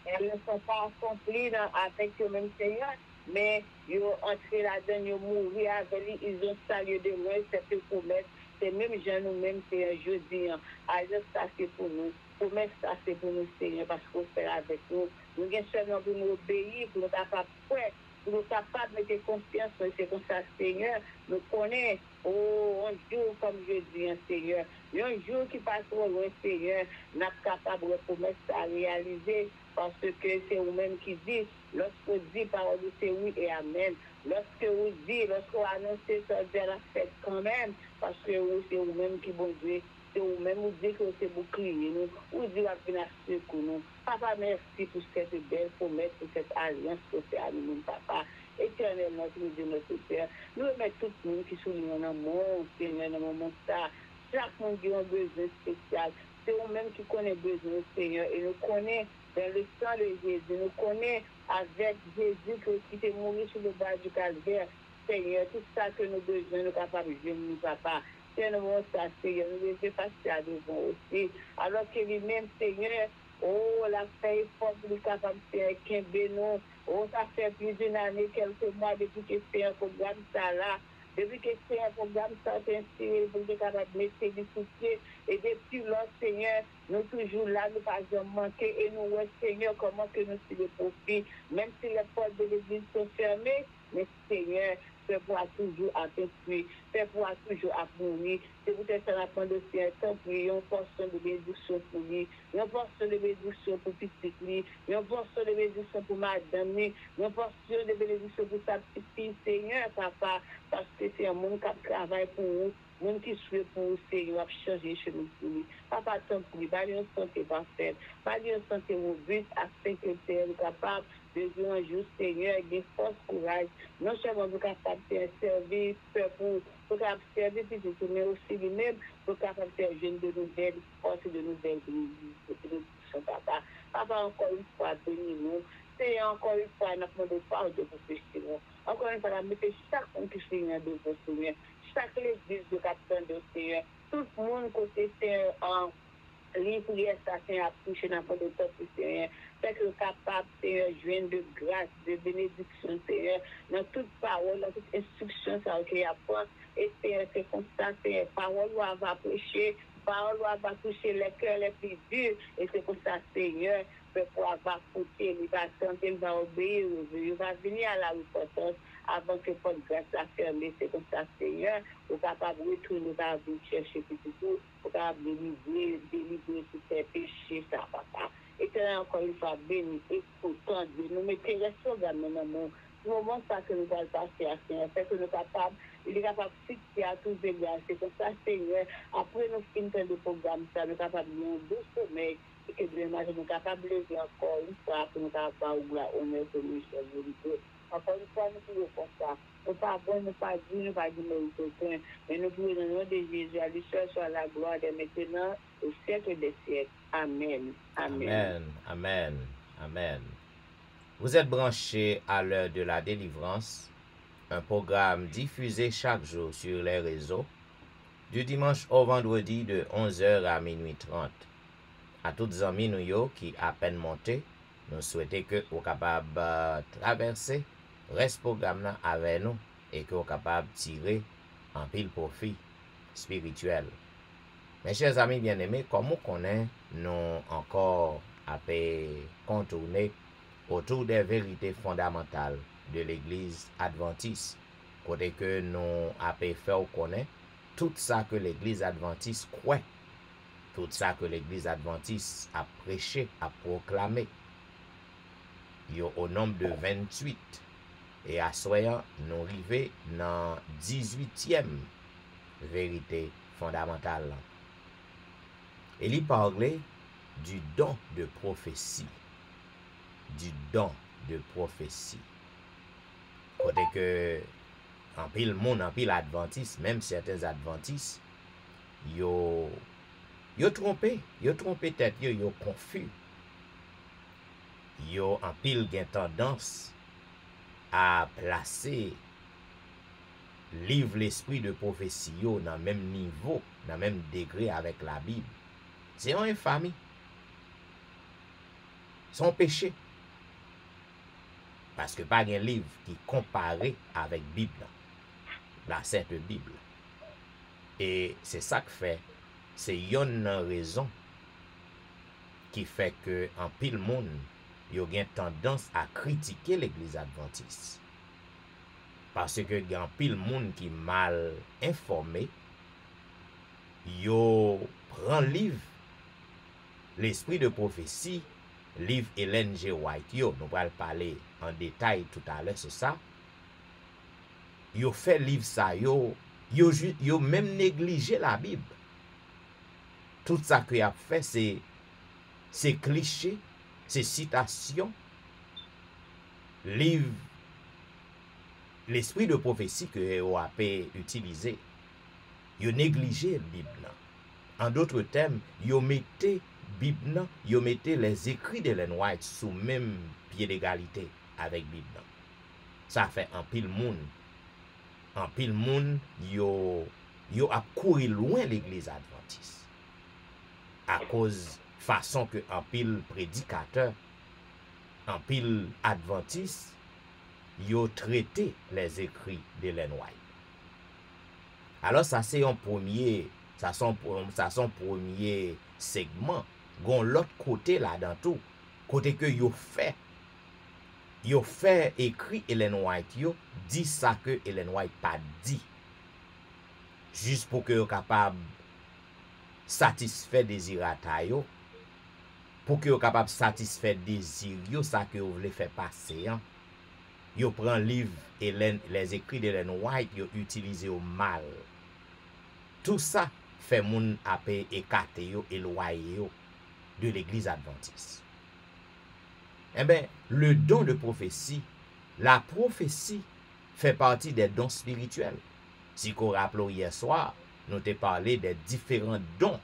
elles ne sont pas accomplies avec le même Seigneur, mais ils ont entré là-dedans, ils ont mouru avec lui, ils ont salué de loin cette promesse. C'est même gens nous-mêmes, c'est un jeudi. Alors, ça, c'est pour nous. Promesse, ça, c'est pour nous, Seigneur, parce qu'on fait avec nous. Nous avons seulement pour nous obéir, pour nous capables de faire, pour nous capables de mettre confiance, c'est comme ça, Seigneur. Nous connaissons, oh, un jour, comme je dis, Seigneur. Un jour qui passe au loin, Seigneur, nous sommes capables de promesse à réaliser, parce que c'est vous-même qui dit, lorsque dit parole, c'est oui et amen. Lorsque vous dites, lorsque vous annoncez ça, Dieu la fête quand même, parce que c'est vous-même qui bon Dieu, c'est vous-même vous dites que c'est bouclier, nous, vous dites à venir secours nous. Papa, merci pour cette belle promesse, pour cette alliance que fait à nous, papa. Éternel, notre Dieu, notre Père, nous remettons tout le monde qui souligne dans le monde, Seigneur, dans le moment ça. Chaque monde qui a un besoin spécial. C'est vous-même qui connaît besoin, Seigneur, et nous connaît dans le sang de Jésus, nous connaît avec Jésus qui est mort sur le bas du calvaire. Seigneur, tout ça que nous besoin, nous capables de nous, papa. Seigneur, nous ça, Seigneur, nous devons passer à devant aussi. Alors que lui-même, Seigneur, oh, la paix forte, nous capable de faire qu'un bénon. Oh, ça fait plus d'une année, quelques mois depuis que c'est un programme ça là. Depuis que c'est un programme ça inspiré pour être capable de mettre des soutiens. Et depuis là, Seigneur, nous toujours là, nous pas jamais manquer. Et nous, ouais, Seigneur, comment que nous sommes le profit. Même si les portes de l'église sont fermées, mais Seigneur, fait pour toujours à t'instruire, fait pour toujours à mourir. C'est pour ça qu'on apprend de faire temps pour une portion de bénédiction pour lui, une portion de bénédiction pour petit lui, une portion de bénédiction pour madame lui, une portion de bénédiction pour sa petite fille, Seigneur, papa, parce que c'est un monde qui travaille pour vous. Moun qui souhaite pour vous, Seigneur, a changé chez nous pour lui. Papa, tant pour lui, bali une santé parfaite, bali une santé robuste, afin que tu es capable de vivre un jour, Seigneur, avec des forces, courage. Non seulement pour capable de servir, pour capable de servir, mais aussi lui-même, pour capable de faire jeune de nouvelles forces, de nouvelles bénédictions, papa. Papa, encore une fois, bénis-nous. C'est encore une fois, nous demandons pardon pour pécher. Encore une fois, nous mettons chaque monde qui fait un de vos Seigneur. Chaque église de capitaine de Seigneur. Tout le monde côté Seigneur en libre ça Seigneur a touché dans le temps Seigneur. Fait que capable Seigneur joindre de grâce, de bénédiction Seigneur dans toute parole, dans toute instruction ça qu'il y a pas. Et Seigneur c'est comme ça Seigneur parole va prêcher, parole va toucher les cœurs les plus durs et c'est comme ça Seigneur pour avoir côté, il va attendre, il va obéir, il va venir à la repentance avant que votre grâce soit fermée. C'est comme ça, Seigneur, vous capable de retourner dans vous chercher petit tout, vous capable de délivrer tous ces péchés, ça, papa. Et que encore une fois, béni, écoutant Dieu, nous mettons les choses dans nos moment ça que nous allons passer à Seigneur, fait que nous capables, il est capable de fixer à tous les gars. C'est comme ça, Seigneur, après nous finissons le programme, ça, nous capables de nous deux sommeil, et que demain, nous sommes capables de lever encore une fois, pour nous capables de la honneur que nous sommes. Encore une fois, nous pouvons faire ça. Nous ne pas bon, nous pas dire, nous pas dire mérite, mais nous pouvons, dans le nom de Jésus, à lui seul soit la gloire de maintenant, au siècle des siècles. Amen. Amen. Amen. Amen. Vous êtes branchés à l'heure de la délivrance, un programme diffusé chaque jour sur les réseaux, du dimanche au vendredi de 11h à minuit 30. À toutes les amis nous qui à peine monté, nous souhaitons que vous capables traverser reste programme là avec nous et que vous capable tirer en pile profit spirituel. Mes chers amis bien-aimés, comme vous connaissez, nous encore à contourner autour des vérités fondamentales de l'Église adventiste. Côté que nous avons fait connaître tout ça que l'Église adventiste croit, tout ça que l'Église adventiste a prêché, a proclamé. Il y a au nombre de 28. Et à soyant, nous arrivons dans 18e vérité fondamentale. Et il parlait du don de prophétie. Du don de prophétie. Côté que en pile monde, en pile adventiste, même certains adventistes, yo trompé tête, yo confus. Yo en pile gen tendance à placer livre l'esprit de prophétie yo dans même niveau, dans même degré avec la Bible. C'est une infamie. Son péché. Parce que pas un livre qui comparé avec Bible, la Sainte Bible. Et c'est ça que fait, c'est une raison qui fait que en pile monde, yo gen tendance à critiquer l'Église adventiste. Parce que gen pile monde qui mal informé, yo prend livre l'esprit de prophétie, livre Ellen G. White, nous allons parler en détail tout à l'heure sur ça. Yo fait livre ça, yo même négligé la Bible. Tout ça qu'il a fait, c'est cliché, c'est citation, livre l'esprit de prophétie que vous avez utilisé. Yo négligé la Bible. En d'autres termes, yo mettez Bible, yo mettez les écrits d'Ellen White sous même pied d'égalité avec Bible. Ça fait un pile monde. En pile monde, yo a couru loin l'Église adventiste. À cause façon que en pile prédicateur, en pile adventiste, yo traité les écrits d'Ellen White. Alors ça c'est un premier, ça son premier segment. Gon l'autre côté là dans tout, côté que yo fait écrit Ellen White yo dit ça que Ellen White pas dit. Juste pour que yo capable satisfaire désirata yo, pour que yo capable satisfaire désir yo ça que yo voulait faire passer hein. Yo prend livre les écrits d'Ellen White yo utilisé au mal. Tout ça fait moun apé écarté yo éloigné yo de l'Église adventiste. Eh bien, le don de prophétie, la prophétie fait partie des dons spirituels. Si vous rappelez hier soir, nous t'ai parlé des différents dons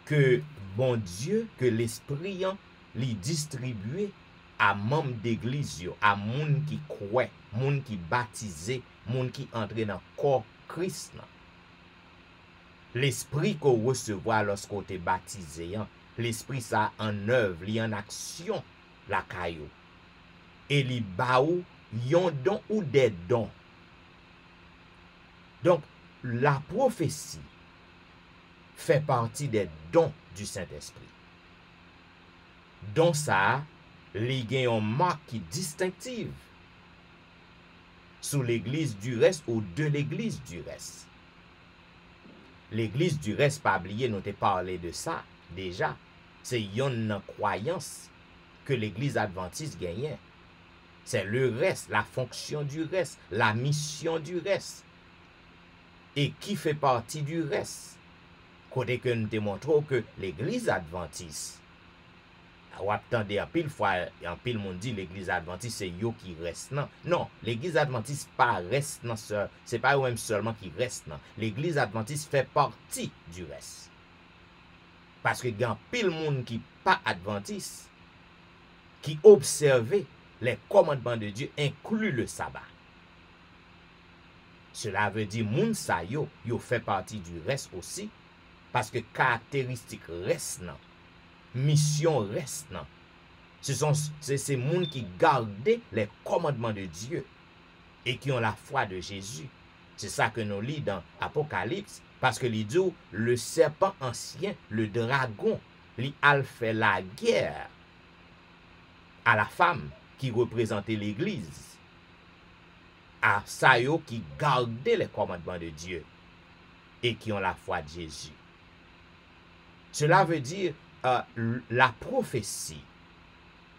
que bon Dieu, que l'Esprit lui distribué à membres d'église, à moun qui croit, moun qui baptisé, moun qui entre dans le corps Christ. L'esprit qu'on recevra lorsqu'on est baptisé, l'esprit ça en œuvre, li en action la caillou. Et li baou yon don ou des dons. Donc la prophétie fait partie des dons du Saint-Esprit. Don ça, li gen yon marque qui distinctive sous l'église du reste ou de l'église du reste. L'église du reste, pas oublié, nous t'ai parlé de ça déjà. C'est une croyance que l'église adventiste gagne. C'est le reste, la fonction du reste, la mission du reste. Et qui fait partie du reste? Côté que nous démontrons que l'église adventiste, ou attendez en pile fois, en pile monde dit l'église adventiste c'est yo qui reste non. Non, l'église adventiste pas reste non seul, c'est pas eux-mêmes seulement qui reste non. L'église adventiste fait partie du reste. Parce que il y a pile monde qui pas adventiste qui observait les commandements de Dieu, inclut le sabbat. Cela veut dire moun sa yo fait partie du reste aussi, parce que caractéristique reste nan, mission reste nan. C'est ces moun qui gardaient les commandements de Dieu et qui ont la foi de Jésus. C'est ça que nous lisons dans Apocalypse, parce que il dit le serpent ancien, le dragon, il a fait la guerre à la femme qui représentait l'Église, à ça yo qui gardaient les commandements de Dieu et qui ont la foi de Jésus. Cela veut dire la prophétie,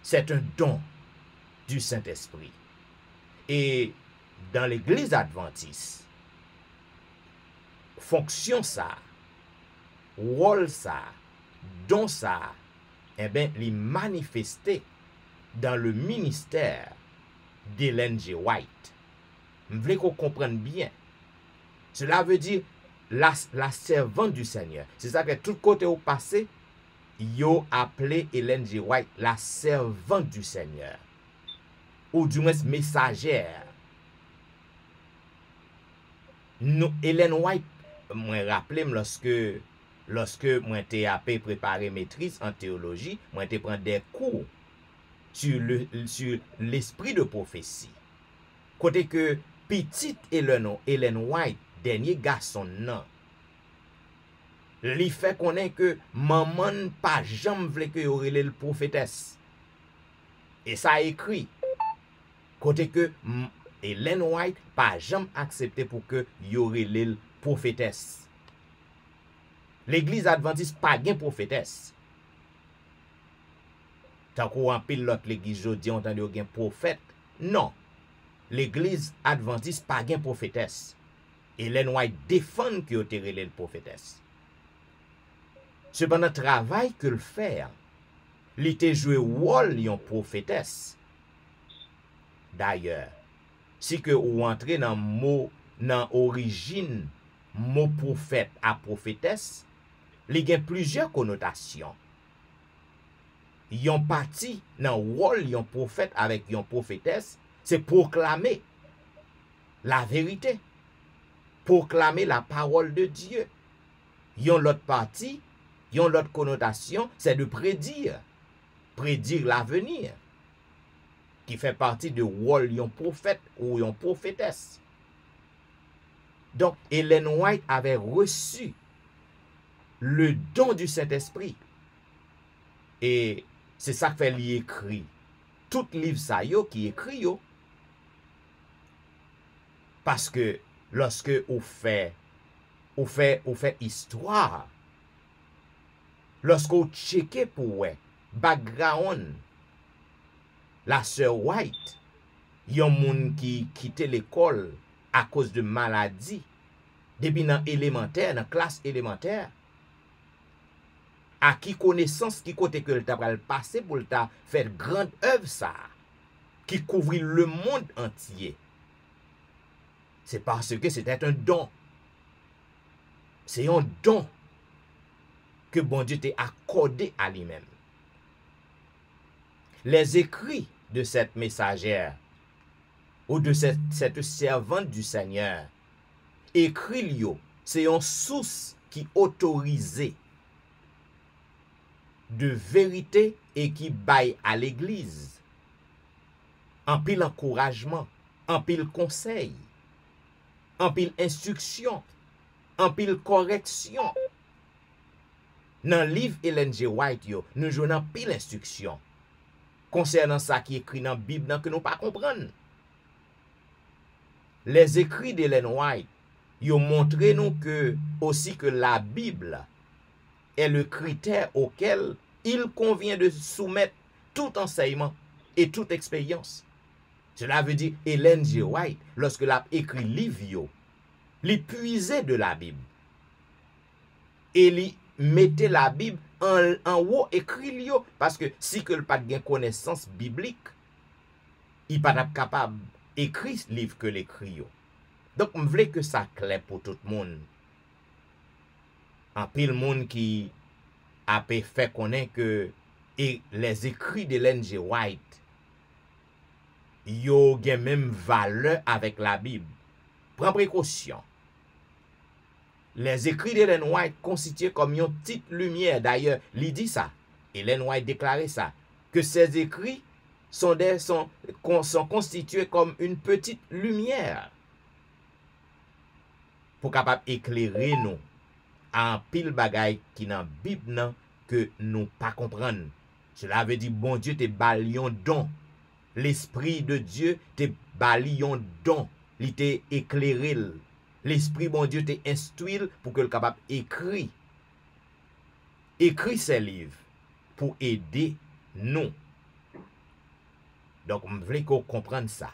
c'est un don du Saint-Esprit. Et dans l'Église adventiste, fonction ça, rôle ça, don ça, eh bien, les manifester dans le ministère d'Ellen G. White. Je veux qu'on comprenne bien. Cela veut dire la servante du Seigneur. C'est ça que tout côté au passé, yo appelé Ellen G. White la servante du Seigneur. Ou du moins messagère. Nous, Ellen White, moi rappelé lorsque moi t'ai appelé préparer maîtrise en théologie, moi t'ai prendre des cours sur l'esprit de prophétie. Côté que petite Ellen White, dernier garçon nan, li fait connaît que maman pas jamais vle que aurait le prophétesse. Et ça écrit côté que Ellen White pas jamais accepté pour que y aurait le prophétesse. L'église adventiste pas gen prophétesse. Tant qu'on en pile l'autre l'église jodi on tande gen prophète. Non. L'église adventiste pas gen prophétesse. Ellen White défend que yo te relé le prophétesse. Cependant travail que le faire, li te joué rôle yon prophétesse. D'ailleurs, si que ou entrer dans mot dans origine mot prophète à prophétesse, li gen plusieurs connotations. Yon parti dans rôle yon prophète avec yon prophétesse, c'est proclamer la vérité, proclamer la parole de Dieu. Yon l'autre partie, yon l'autre connotation, c'est de prédire l'avenir, qui fait partie de rôle yon prophète ou yon prophétesse. Donc, Ellen White avait reçu le don du Saint-Esprit. Et c'est ça que fait lui écrit. Tout livre ça yo qui écrit yo. Parce que lorsque on fait histoire, lorsque on check pour background, la sœur White, yon moun qui quitté l'école à cause de maladie, depuis dans élémentaire, dans classe élémentaire, à qui connaissance qui côté que le t'a passé pour le t'a faire grande œuvre ça, qui couvrit le monde entier. C'est parce que c'était un don. C'est un don que bon Dieu t'a accordé à lui-même. Les écrits de cette messagère ou de cette servante du Seigneur, écrit yo, c'est une source qui autorisée de vérité et qui baille à l'église en pile encouragement, en pile conseil, en pile instruction, en pile correction. Dans le livre Ellen G. White, yo, nous jouons pile instruction concernant ça qui est écrit dans la Bible que nous pas comprendre. Les écrits d'Ellen White, yo montré nous que aussi que la Bible est le critère auquel il convient de soumettre tout enseignement et toute expérience. Cela veut dire Ellen G. White, lorsque elle a écrit livre, il puisait de la Bible. Et il mettait la Bible en haut écrit parce que si que le pas de connaissance biblique, il pas capable d'écrire ce livre que l'écrit. Donc je voulais que ça clair pour tout le monde. En pile monde qui a fait connaître que Et les écrits d'Ellen G. White, yo gen même valeur avec la Bible. Prends précaution. Les écrits d'Ellen White constitués comme une petite lumière. D'ailleurs, il dit ça. Ellen White déclarait ça. Que ces écrits sont constitués comme une petite lumière. Pour capable éclairer nous en pile bagay qui dans Bible nan que nous pas comprendre. Cela veut dire bon Dieu te balion don. L'esprit de Dieu te balion don. Il te éclairé. L'esprit bon Dieu te instruit pour que le capable écrit ces livres pour aider nous. Donc, je veux qu'on comprenne ça.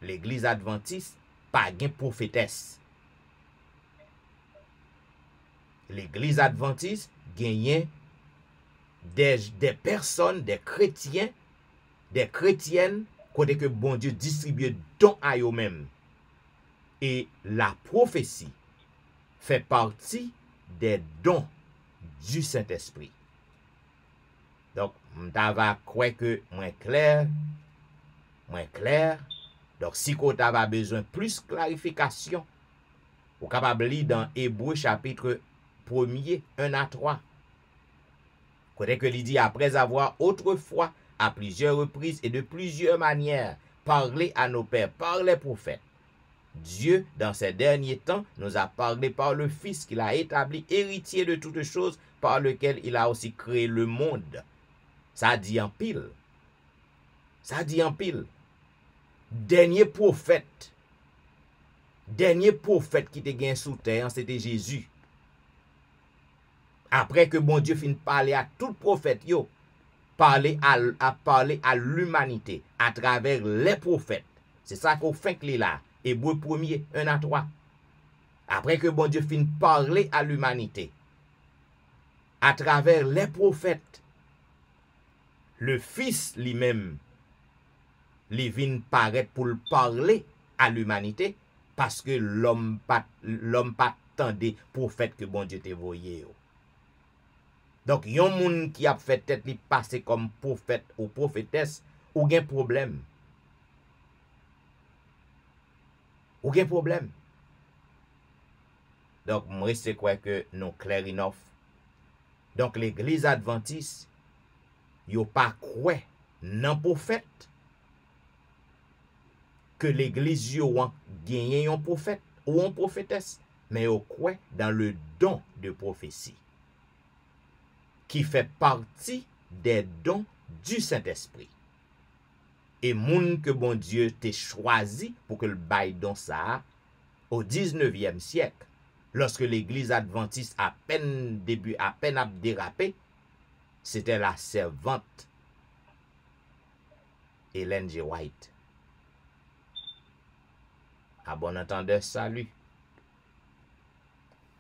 L'église adventiste, pas de prophétesse. L'église adventiste gagne des personnes, des chrétiens, des chrétiennes, côté que bon Dieu distribue dons à eux-mêmes. Et la prophétie fait partie des dons du Saint-Esprit. Donc, m'tava croire que moins clair. Donc, si vous avez besoin de plus de clarification, vous capable lire dans Hébreu chapitre 1er, 1 à 3. Côté que il dit, après avoir autrefois, à plusieurs reprises et de plusieurs manières, parlé à nos pères, par les prophètes, Dieu, dans ces derniers temps, nous a parlé par le Fils qu'il a établi héritier de toutes choses, par lequel il a aussi créé le monde. Ça dit en pile. Dernier prophète qui te gagne sous terre, c'était Jésus. Après que bon Dieu finit parler à tout prophète, parler à l'humanité à travers les prophètes. C'est ça qu'on fait que là. Hébreu 1er, 1 à 3. Après que bon Dieu finit parler à l'humanité à travers les prophètes, le Fils lui-même, il vient paraître pour parler à l'humanité parce que l'homme pas tendait prophète que bon Dieu t'a envoyé. Donc, yon moun qui a fait tête li passer comme prophète ou prophétesse, ou gen problème. Donc, moi, c'est quoi que nous clair enough. Donc, l'église adventiste, yo pas quoi nan prophète que l'église yo a gagné un prophète ou un prophétesse, mais yo quoi dans le don de prophétie qui fait partie des dons du Saint-Esprit. Et moun que bon Dieu t'a choisi pour que le bail don ça au 19e siècle, lorsque l'église adventiste à peine a dérapé, c'était la servante Ellen G. White. À bon entendeur, salut.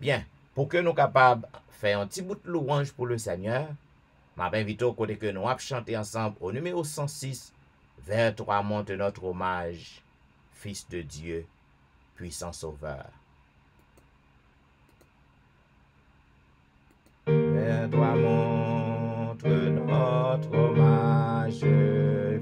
Bien, pour que nous capables de faire un petit bout de louange pour le Seigneur, je m'invite au côté que nous allons chanter ensemble au numéro 106, vers toi monte notre hommage, Fils de Dieu, puissant Sauveur. Vers toi monte notre hommage,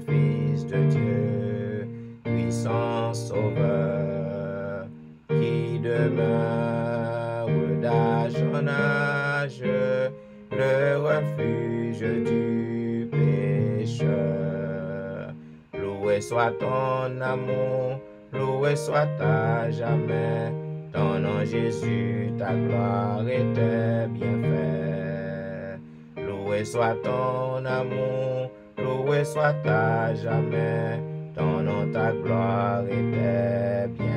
Fils de Dieu, puissant Sauveur, qui demeure d'âge en âge, le refuge du pécheur. Loué soit ton amour, loué soit à jamais, ton nom Jésus, ta gloire et tes bienfaits. Loué soit ton amour, loué soit à jamais, ton nom, ta gloire et tes bienfaits.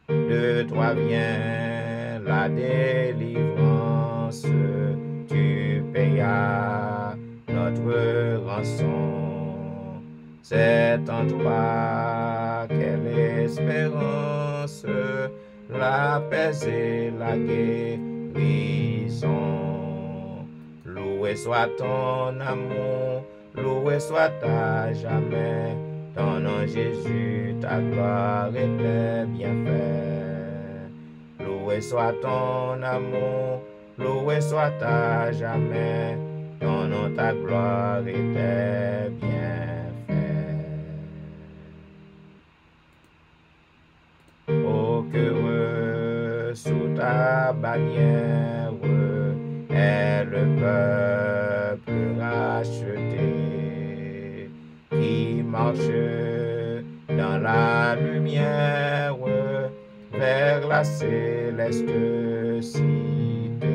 De toi vient la délivrance, tu payas notre rançon. C'est en toi quelle espérance, la paix et la guérison. Loué soit ton amour, loué soit à jamais, ton nom Jésus, ta gloire et tes bienfaits. Loué soit ton amour, loué soit à jamais, ton nom, ta gloire et tes bienfaits. Oh, qu'heureux sous ta bannière est le peuple racheté qui marche dans la lumière vers la céleste cité.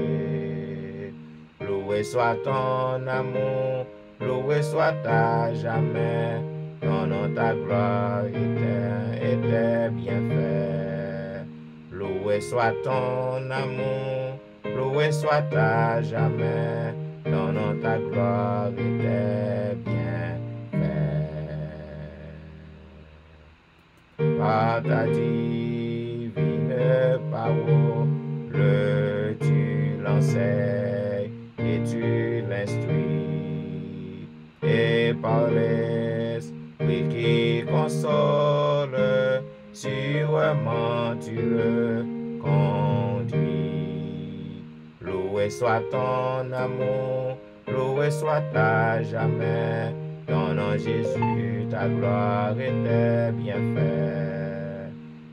Loué soit ton amour, loué soit à jamais, ton nom, ta gloire et tes bienfaits. Loué soit ton amour, loué soit à jamais, ton nom, ta gloire et tes bienfaits. Par ta divine parole, tu l'enseignes et tu l'instruis, et par l'esprit qui console, sûrement tu le conduis. Loué soit ton amour, loué soit à jamais, ton nom Jésus, ta gloire et tes bienfaits.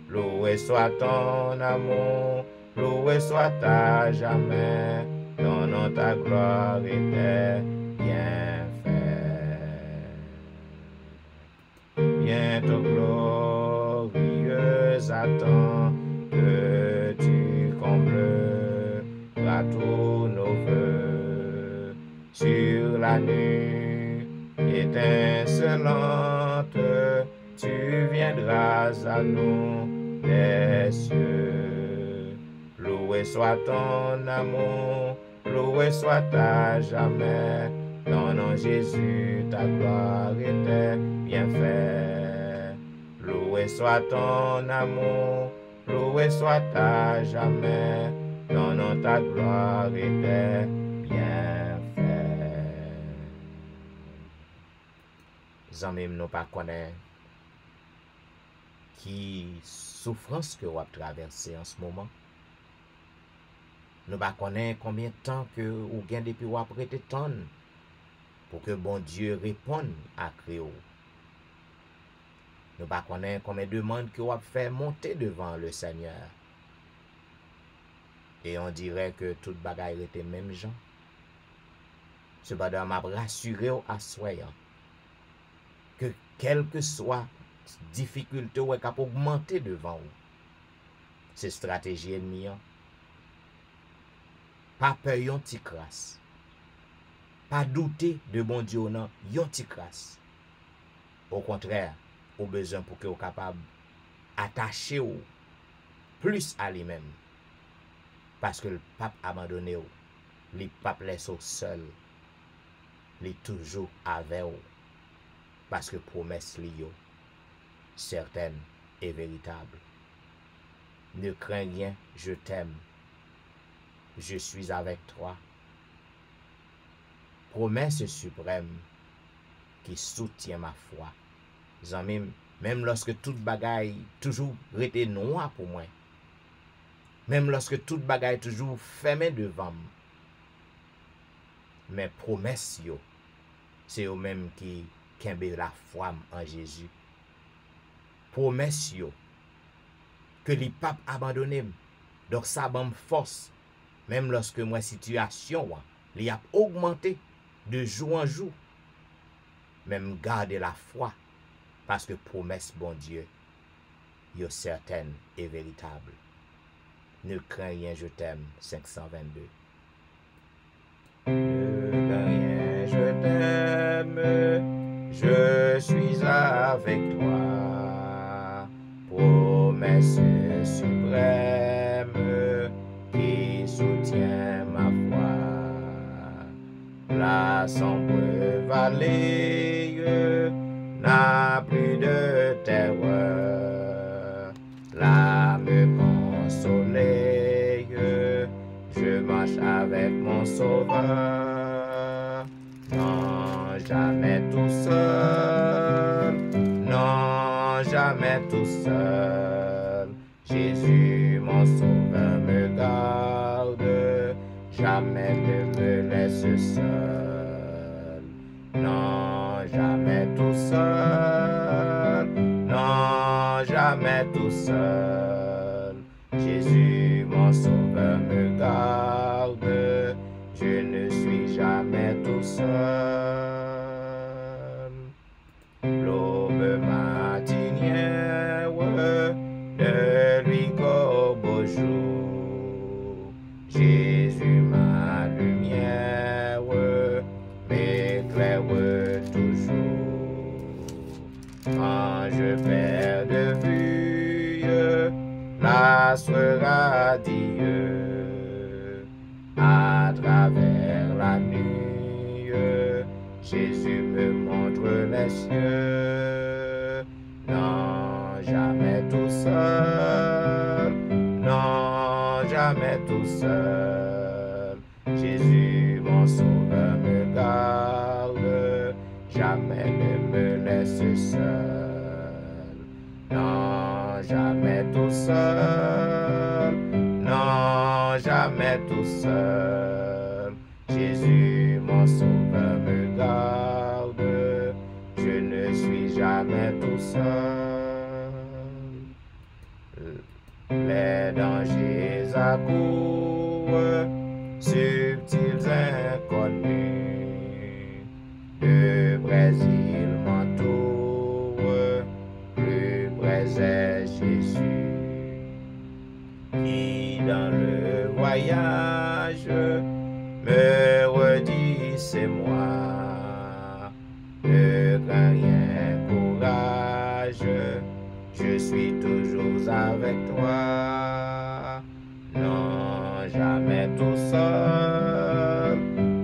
Loué soit ton amour, loué soit à jamais, ton nom, ta gloire et tes bienfaits. Bientôt glorieux attend que tu combleras tous nos vœux sur la nuit étincelante, tu viendras à nous des cieux. Loué soit ton amour, loué soit à jamais, ton nom Jésus, ta gloire et tes bienfaits. Loué soit ton amour, loué soit à jamais, ton nom, ta gloire et tes bienfaits. Zanmim nous pas connaît qui souffrance que vous avez traversé en ce moment. Nous pas connaît combien de temps que vous gagnez depuis vous avez prêté temps pour que bon Dieu réponde à Créo. Nous pas connaît combien de demandes que vous avez fait monter devant le Seigneur. Et on dirait que toute bagaille était même gens. Cependant, m'a rassuré à soi que quelle que soit difficulté ou cap augmenter devant vous. C'est stratégie ennemie. Pas peur yon ti crasse. Pas douter de bon Dieu non, yon ti crasse. Au contraire, au besoin pour que vous capable attacher ou plus à lui-même. Parce que le pape abandonné ou, le pape laisse au seul. Il est toujours avec vous. Parce que promesse li yo, certaine et véritable. Ne crains rien, je t'aime. Je suis avec toi. Promesse suprême qui soutient ma foi. Zanmim, même lorsque toute bagaille toujours rete noir pour moi. Même lorsque toute bagaille toujours fermée devant moi. Mais promesse yo, c'est eux même qui kembe la foi en Jésus. Promesse yo, que les papes abandonné. Donc ça bam force. Même lorsque moi situation li a augmenté de jour en jour. Même garder la foi. Parce que promesse bon Dieu, yo certaine et véritable. Ne crains rien, je t'aime. 522. Ne crains rien, je t'aime. Je suis avec toi. Promesse suprême qui soutient ma foi. La sombre vallée n'a plus de terreur. L'âme consolée, je marche avec mon sauveur. Non, jamais tout seul. Non, jamais tout seul. Jésus, mon sauveur, me garde. jamais ne me laisse seul. Non, jamais tout seul. Non, jamais tout seul. Jésus, mon sauveur, me garde. Je ne suis jamais tout seul. L'aube matinière ne lui qu'au beau jour. Jésus, ma lumière, m'éclaire toujours. Quand je perds de vue la soeur radieux, à travers la nuit, Jésus me montre les cieux. Non, jamais tout seul. Non, jamais tout seul. Jésus, mon sauveur, me garde. Jamais ne me laisse seul. Non, jamais tout seul. Non, jamais tout seul. Jésus, mon sauveur, me garde. Je ne suis jamais tout seul. Les dangers accourent, subtils inconnus. De Brésil m'entoure, plus près est Jésus. Qui dans le voyage me redit c'est moi. Ne crains rien, courage, je suis toujours avec toi. Non, jamais tout seul.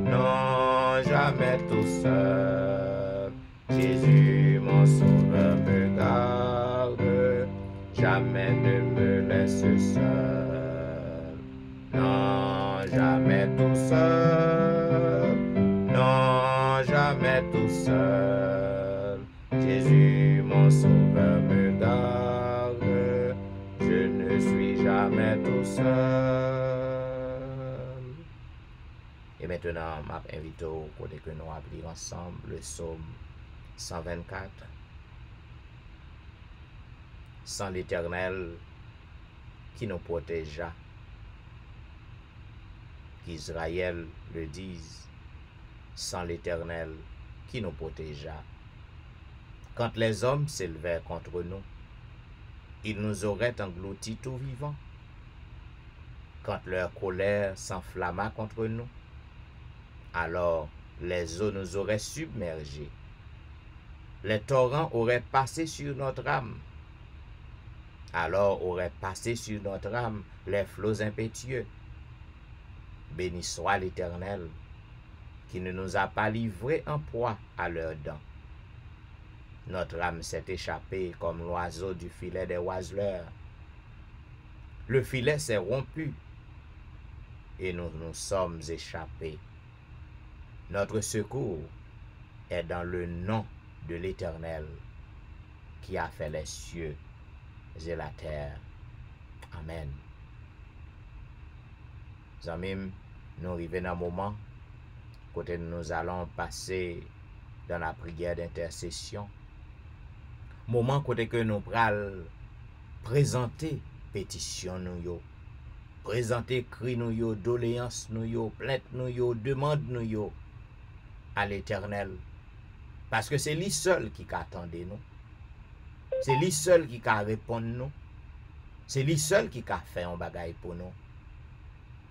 Non, jamais tout seul. Jésus, mon sauveur, me garde. Jamais ne me laisse seul. Non, jamais tout seul. Non, jamais tout seul. Jésus, mon sauveur, me garde. Je ne suis jamais tout seul. Et maintenant, je m'invite au côté que nous appelons ensemble le psaume 124. Sans l'Éternel qui nous protégea, qu'Israël le dise, sans l'Éternel qui nous protégea. Quand les hommes s'élevèrent contre nous, ils nous auraient engloutis tout vivants. Quand leur colère s'enflamma contre nous, alors les eaux nous auraient submergés. Les torrents auraient passé sur notre âme. Alors auraient passé sur notre âme les flots impétueux. Béni soit l'Éternel, qui ne nous a pas livrés en proie à leurs dents. Notre âme s'est échappée comme l'oiseau du filet des oiseleurs. Le filet s'est rompu et nous nous sommes échappés. Notre secours est dans le nom de l'Éternel qui a fait les cieux et la terre. Amen. Zamim, nous arrivons dans un moment côté nous allons passer dans la prière d'intercession. Moment côté que nous pral présenter pétition nous yo, présenter cri nous yo, doléance nous yo, plainte nous yo, demande nous yo à l'Éternel. Parce que c'est lui seul qui attendait nous. C'est lui seul qui a répondu nous. C'est lui seul qui a fait un bagage pour nous.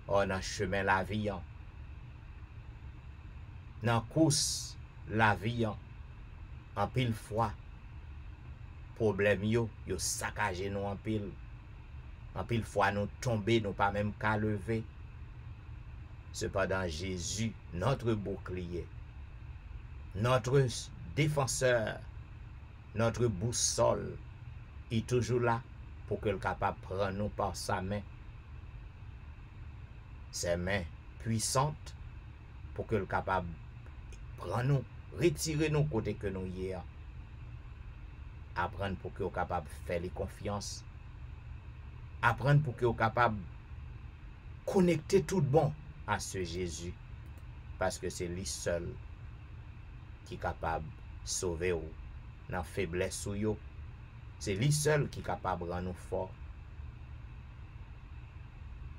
On a chemin la vie. Dans course la vie. En pile fois. Problème yo saccagé nous en pile. En pile fois nous tomber, nous pas même qu'à lever. Cependant Jésus, notre bouclier, notre défenseur, notre boussole, est toujours là pour que le capable prendre nous par sa main. Ses mains puissantes pour que le capable prendre nous, retirer nous côté que nous y est. Apprendre pour que le capable faire les confiance. Apprendre pour que le capable connecter tout bon à ce Jésus parce que c'est lui seul qui est capable de sauver ou dans la faiblesse ou yo. C'est lui seul qui est capable de rendre nous forts.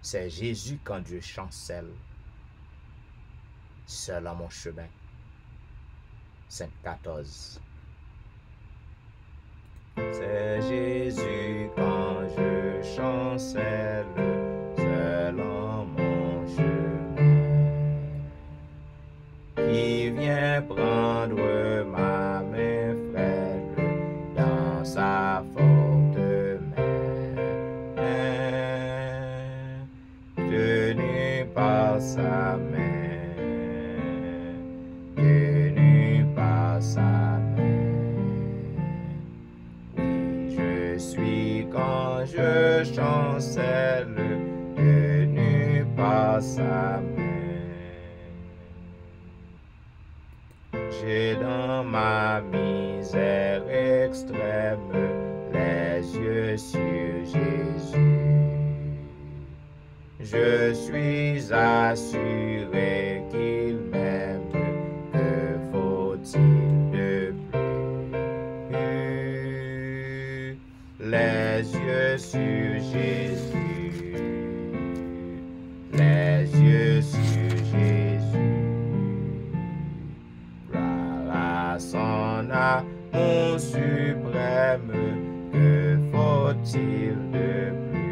C'est Jésus quand Dieu chancelle. Seul à mon chemin. 5,14. C'est Jésus quand je chancelle, seul en mon chemin, qui vient prendre ma main frêle dans sa forte main, tenu par sa main, tenu par sa main. Oui, je suis quand je chancelle, tenu par sa main. J'ai dans ma misère extrême les yeux sur Jésus. Je suis assuré qu'il m'aime, que faut-il de plus? Les yeux sur Jésus, les yeux sur Jésus. Gloire à son amour suprême, que faut-il de plus?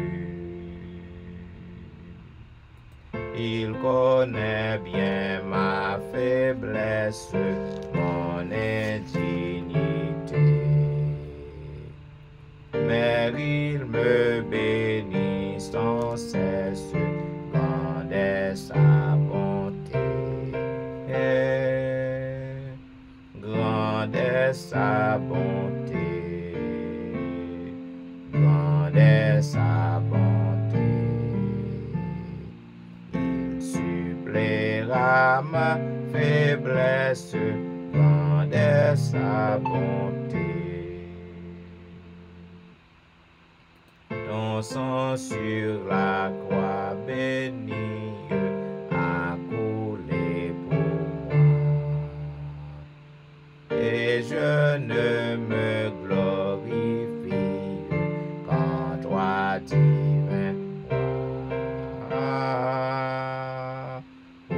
Il connaît bien ma faiblesse, mon indignité, mais il me bénit sans cesse, grande est sa bonté, grande est sa bonté, grande est sa bonté. Il suppléera ma faiblesse, grande est sa bonté. Ton sang sur la croix bénie a coulé pour moi, et je ne me glorifie qu'en toi, divin roi.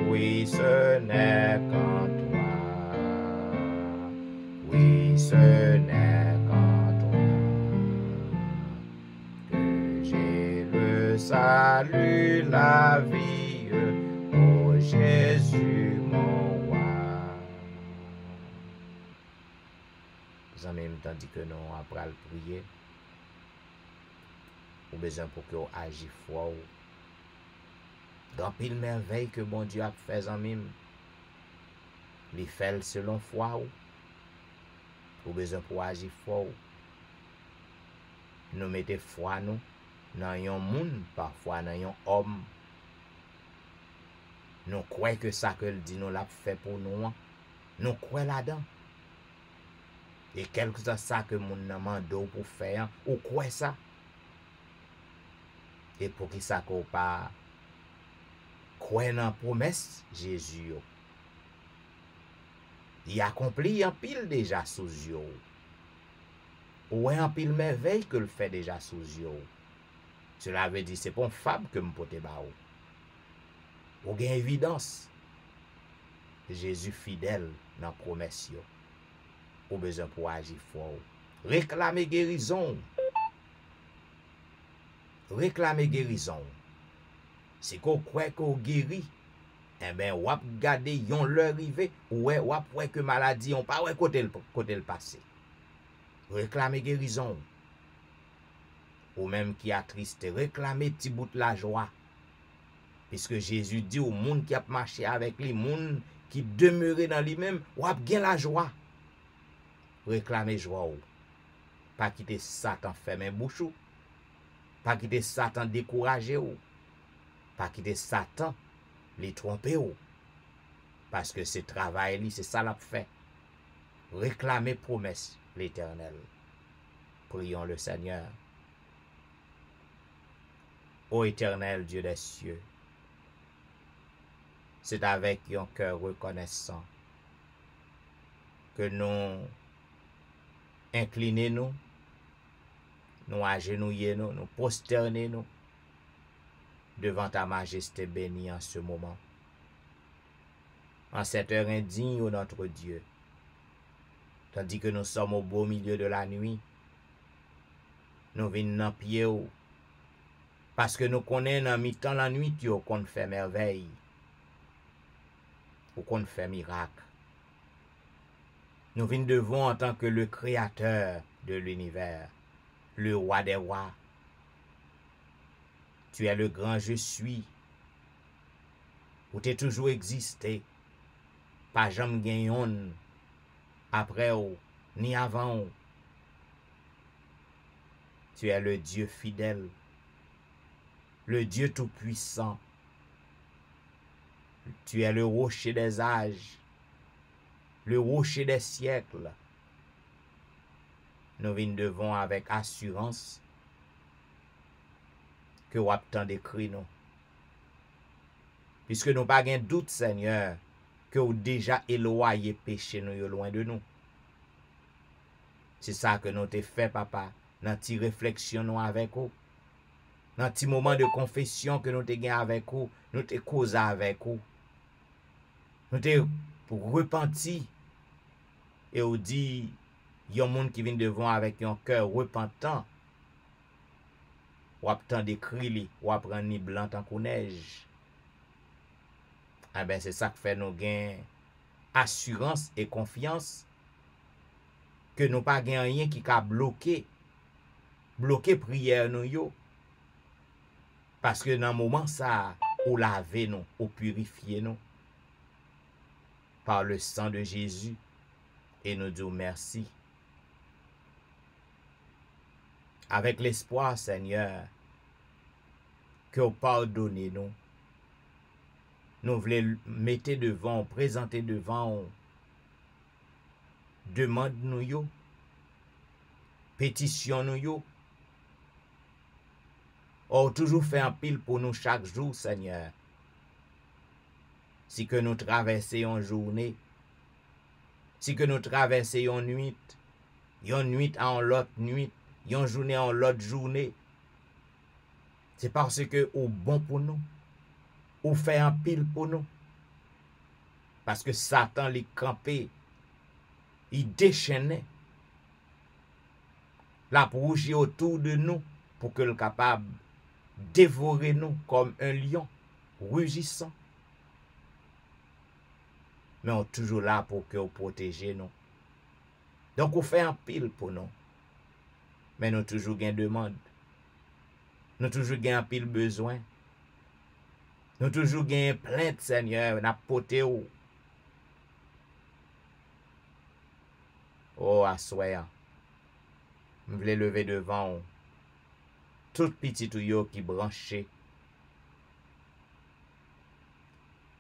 Oui, ce n'est qu'en toi, oui, ce n'est qu'en toi que j'ai le salut, la vie, ô Jésus mon roi. Vous en même tandis que nous après le prier, ou besoin pour que vous agissez fort. Dans pile merveille que bon Dieu a fait en mime, il fait selon foi ou besoin pour agir fort. Nous mettez foi nous dans un monde, parfois dans un homme. Nous croyons que ça que le dit nous l'a fait pour nous. Nous croyons là-dedans. Et quelque chose ça que mon demande pour faire, ou quoi ça? Et pour qui ça qu'on pas croire dans la promesse Jésus. Il accomplit en pile déjà sous yeux. Ou en pile merveille que le fait déjà sous yeux. Cela veut dire c'est pas une fable que me pote ba ou gain évidence. Jésus fidèle dans la promesse yo. Ou besoin pour agir fort. Réclamer guérison. Réclamer guérison. C'est qu'on croit qu'on guérit. Eh ben, wap gade yon leur rive, ouais, wap ouais que maladie, on pas ouais côté le passé. Réclamer guérison. Ou même qui a triste, réclamer petit bout de la joie. Puisque Jésus dit au monde qui a marché avec lui, monde qui demeurait dans lui-même, wap gen la joie. Réclamer joie ou. Pas quitter Satan fermer bouche ou. Pas quitter Satan décourager ou. Pas quitter Satan les tromper ou. Parce que ce travail, c'est ça l'a fait. Réclamer promesse l'Éternel. Prions le Seigneur. Ô Éternel Dieu des cieux, c'est avec un cœur reconnaissant que nous inclinons nous agenouillons nous prosternons devant ta majesté bénie en ce moment. En cette heure indigne, ô notre Dieu, tandis que nous sommes au beau milieu de la nuit, nous venons dans pied parce que nous connaissons en mi-temps la nuit qu'on fait merveille ou qu'on fait miracle. Nous venons devant en tant que le créateur de l'univers, le roi des rois. Tu es le grand je suis, où tu as toujours existé, pas jamais gagné après ou, ni avant ou. Tu es le Dieu fidèle, le Dieu tout-puissant. Tu es le rocher des âges, le rocher des siècles. Nous venons devant avec assurance que vous avez décrit nous. Puisque nous n'avons pas de doute, Seigneur, que vous déjà éloigné péché nous loin de nous. C'est ça que nous t'ai fait, papa, dans tes réflexions avec vous. Dans tes moments de confession que nous t'ai gagné avec vous, nous t'ai causé avec vous. Nous t'ai repenti. Et vous dit, il y a un monde qui vient devant avec un cœur repentant. Ou apprend d'écrire, ou apprend ni blanc tant qu'on neige. Ah ben c'est ça qui fait nous gagner assurance et confiance que nous pas gagner rien qui a bloqué prière nous yo. Parce que dans le moment ça, ou laver nous, ou purifier nous par le sang de Jésus et nous disons merci. Avec l'espoir, Seigneur, que vous pardonnez nous. Nous voulons mettre devant, présenter devant, demande nous yo, pétition nous yo. Or toujours fait un pile pour nous chaque jour, Seigneur. Si que nous traversons une journée, si que nous traversons une nuit en l'autre nuit, une journée en l'autre journée, c'est parce que au bon pour nous, ou fait un pile pour nous. Parce que Satan les campé, il déchaînait la bougie autour de nous pour que le capable dévorer nous comme un lion rugissant. Mais on est toujours là pour que vous protégez nous. Donc on fait un pile pour nous. Mais nous toujours gain demande. Nous toujours gain un pile besoin. Nous toujours gain plainte, Seigneur, n'a poté ou. Oh, assoya. Je voulais lever devant ou. Tout petit tuyau qui branché.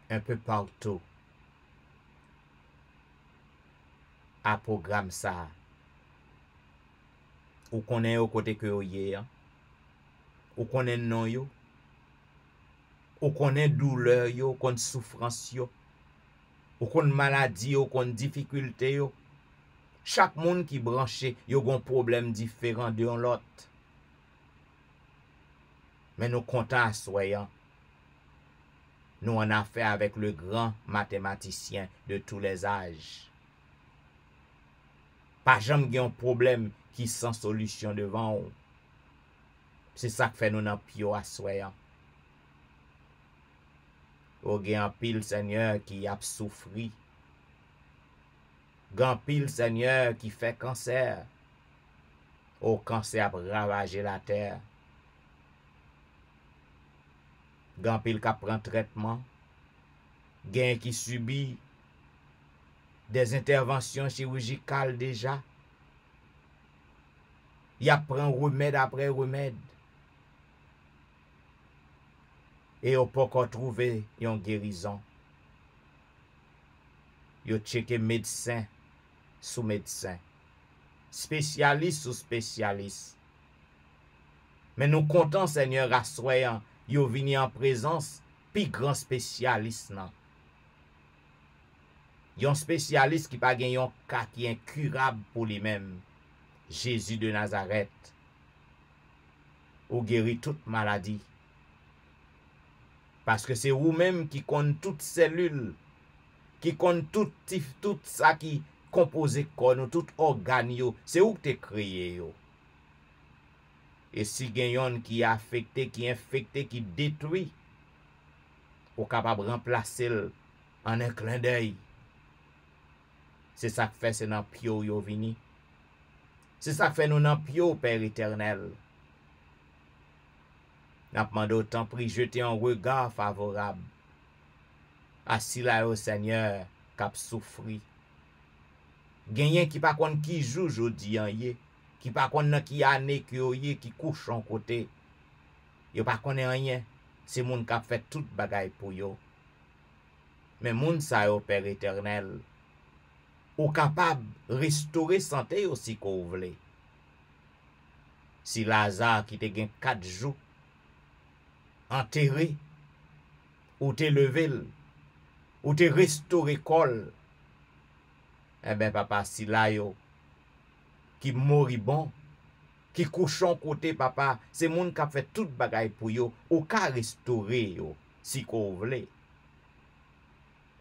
Un peu partout. À programme ça. Ou connaît au côté que vous y est. Ou connaît non yo. Ou connaît douleur yo, ou connaît souffrance yo. Ou connaît maladie yo, ou connaît difficulté yo. Chaque monde qui branché, yo gon problème différent de l'autre. Mais nous comptons à soyant. Nous en affaire avec le grand mathématicien de tous les âges. Pas jamais un problème qui sans solution devant nous. C'est ça que fait nous dans pio à soyant. Ou gen pile Seigneur qui a souffri. Gan pile Seigneur qui fait cancer. Ou cancer a ravagé la terre. Gan pile qui prend traitement. Gen qui subit des interventions chirurgicales déjà. Il prend remède après remède. Et on peut encore trouver une guérison. Yo checké médecin sous médecin. Spécialiste sous spécialiste. Mais nous comptons, Seigneur, rassoyant, yo vini en présence, puis grand spécialiste nan, Yon spécialiste qui pas gen yon cas qui est incurable pour lui-même. Jésus de Nazareth. Ou guérit toute maladie. Parce que c'est vous-même qui compte toute cellule, qui compte tout ça qui compose corps, tout organe yo. C'est vous qui te créé yo. Et si gen yon qui est affecté, qui est infecté, qui détruit, ou capable de remplacer en un clin d'œil. C'est ça que fait c'est dans pio yo vini. C'est ça que fait nous dans pio Père éternel. N'a demandé autant pris jeter un regard favorable assis là au Seigneur cap souffri. Genyen qui pas konn qui joue jodi an yé, qui pas konn nan qui année qui yé qui couche en côté. Yo pas konn rien. C'est moun k'ap fait tout bagay pour yo. Mais moun sa yo Père éternel, ou capable restaurer santé aussi qu'on vle. Si Lazare qui te gen 4 jours enterré, ou te levé, ou te restauré col, eh ben papa si la yo qui moribond, qui couchon côté papa, c'est moun qui a fait tout bagay pour yo, ou ka restaurer yo si qu'on vle.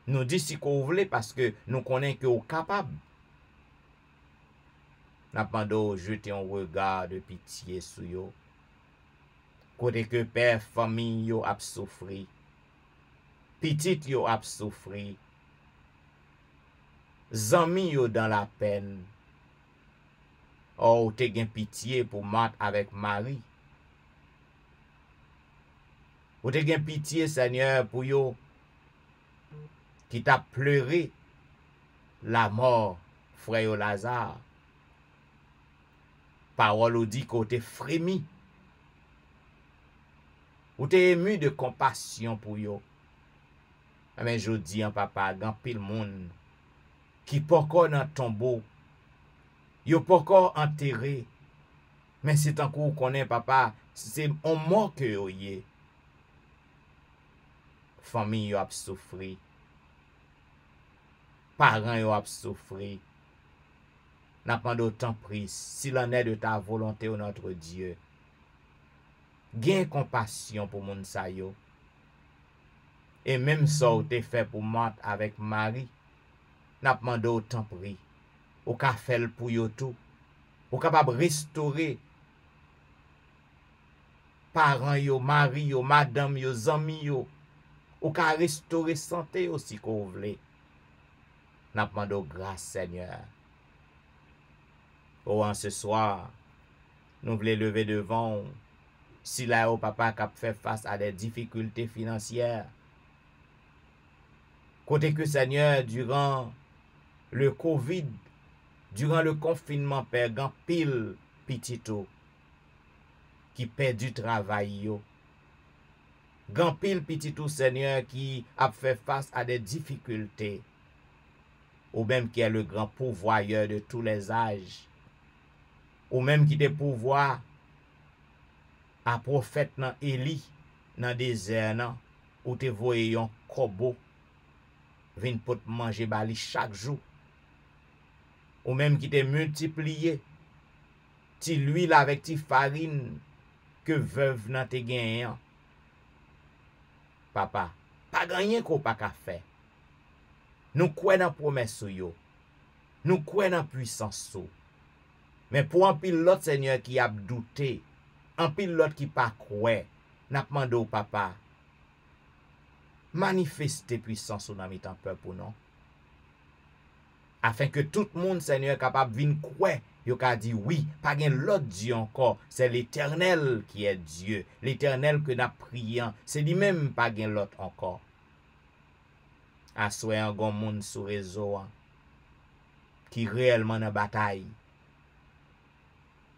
Nous dit si qu'on vle parce que nous connaissons que ou capable. N'a pas jeter un regard de pitié sur yo. Côté que père famille yo a souffri. Petit yo a souffri. Zami yo dans la peine. Oh, te gen pitié pour Marthe avec Marie. Ou te gen pitié, Seigneur, pour yo qui t'a pleuré la mort, frère Lazare. Parole ou dit qu'on te frémi. Ou te ému de compassion pour yo. Mais je dis en papa, gan pile monde qui poko dans tombeau. Yo poko enterré. Mais c'est un coup qu'on est papa, c'est on mort que yo yé. Famille yo a souffri. Parents yo a souffri. N'a pas d'autant pris, s'il en est de ta volonté, ô notre Dieu. Gain compassion pour moun sa yo. Et même ça ou te fait pour Marthe avec Marie, n'a pas d'autant pris. Ou ka fait pour yo tout. Ou capable restaurer parents yo, mari yo, madame yo, zami yo. Ou ka restaurer santé aussi qu'on vle. N'a pas de grâce Seigneur. Oh, en ce soir, nous voulons lever devant si là, au papa qui a fait face à des difficultés financières. Côté que Seigneur, durant le Covid, durant le confinement, Père, gan pile petito qui perd du travail yo. Gan pile petito Seigneur qui a fait face à des difficultés. Ou même qui est le grand pourvoyeur de tous les âges. Ou même qui te pouvoir à prophète nan Élie dans désert nan ou te voye yon kobo vin pot manger bali chaque jour. Ou même qui te multiplié ti l'huile avec ti farine que veuve nan te genyen. Papa, pas gagné ko pa ka fait. Nous croyons dans promesse yo. Nous croyons dans puissance yo. Mais pour un pile l'autre Seigneur qui a douté, un pile l'autre qui pas croire, n'a demandé au papa, manifester puissance dans mi temps peuple pour nous. Afin que tout le monde Seigneur capable vinn croire, yo ka dit oui, pas gen l'autre Dieu encore, c'est l'Éternel qui est Dieu, l'Éternel que n'a prié, c'est lui-même pas gen l'autre encore. Assoy un gon monde sur réseau qui réellement dans bataille.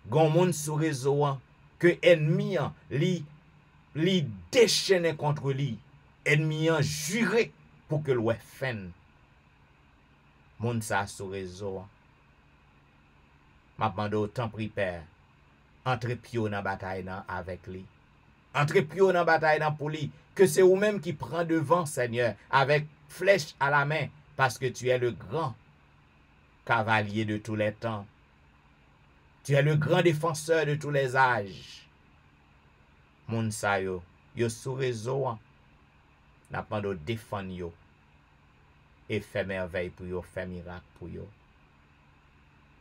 Gon moun sou réseau que ennemi li déchaîné contre lui. Ennemi juré pour que l'ouè fin. Moun sa sou réseau. M'a demandé autant pri père. Entre pio dans bataille nan avec lui. Entre pio dans bataille nan pour lui que c'est ou même qui prend devant Seigneur avec flèche à la main parce que tu es le grand cavalier de tous les temps. Tu es le grand défenseur de tous les âges. Moun sa yo sous réseau, n'a pas de défendre yo et fait merveille pour yo, fait miracle pour yo.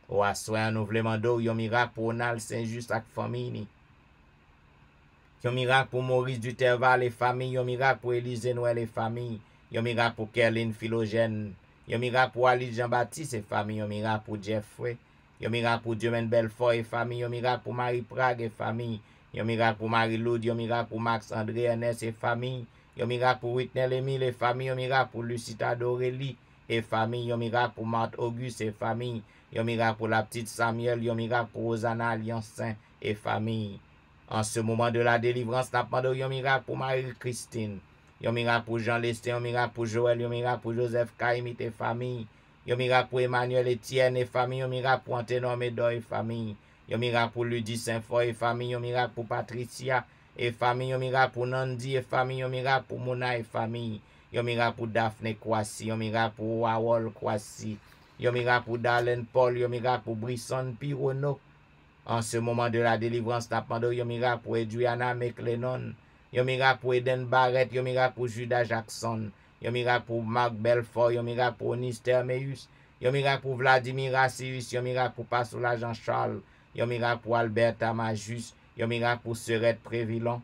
Ou assoya nou vle mando yon miracle pour Onal Saint-Just ak famille ni. Yon miracle pour Maurice Duterval et famille, yon miracle pour Élise Noël et famille, yon miracle pour Kerline Philogène, yon miracle pour Alice Jean-Baptiste et famille, yon miracle pour Jeffrey, yon miracle pour Dieumen Belfort et famille, yon miracle pour Marie Prague et famille, yon miracle pour Marie-Loud, yon miracle pour Max André Ernest et famille, yon miracle pour Whitney Emile et famille, yon miracle pour Lucita Dorélie et famille, yon miracle pour Marthe Auguste et famille, yon miracle pour la petite Samuel, yon miracle pour Rosanna Alliance Saint et famille. En ce moment de la délivrance, n'a pas de yon miracle pour Marie-Christine, yon miracle pour Jean Lesté, yon miracle pour Joël, yon miracle pour Joseph Kaimit et famille, yon miracle pour Emmanuel Etienne et famille, yon miracle pour Anténor Médor et famille, yon miracle pour Ludie Saint-Foy et famille, yon miracle pour Patricia et famille, yon miracle pour Nandi et famille, yon miracle pour Mona et famille, yon miracle pour Daphné Kwasi, yon miracle pour Wawol Kwasi, yon miracle pour Darlene Paul, yon miracle pour Brisson Pirono. En ce moment de la délivrance, n'a pas de yon miracle pour Edriana McLennan, yon miracle pour Eden Barrett, yon miracle pour Judas Jackson, yon miracle pour Marc Belfort, yon miracle pour Onis Termeus, yon miracle pour Vladimir Rassius, yon miracle pour Pasola Jean-Charles, yon miracle pour Alberta Majus, yon miracle pour Serette Prévillon.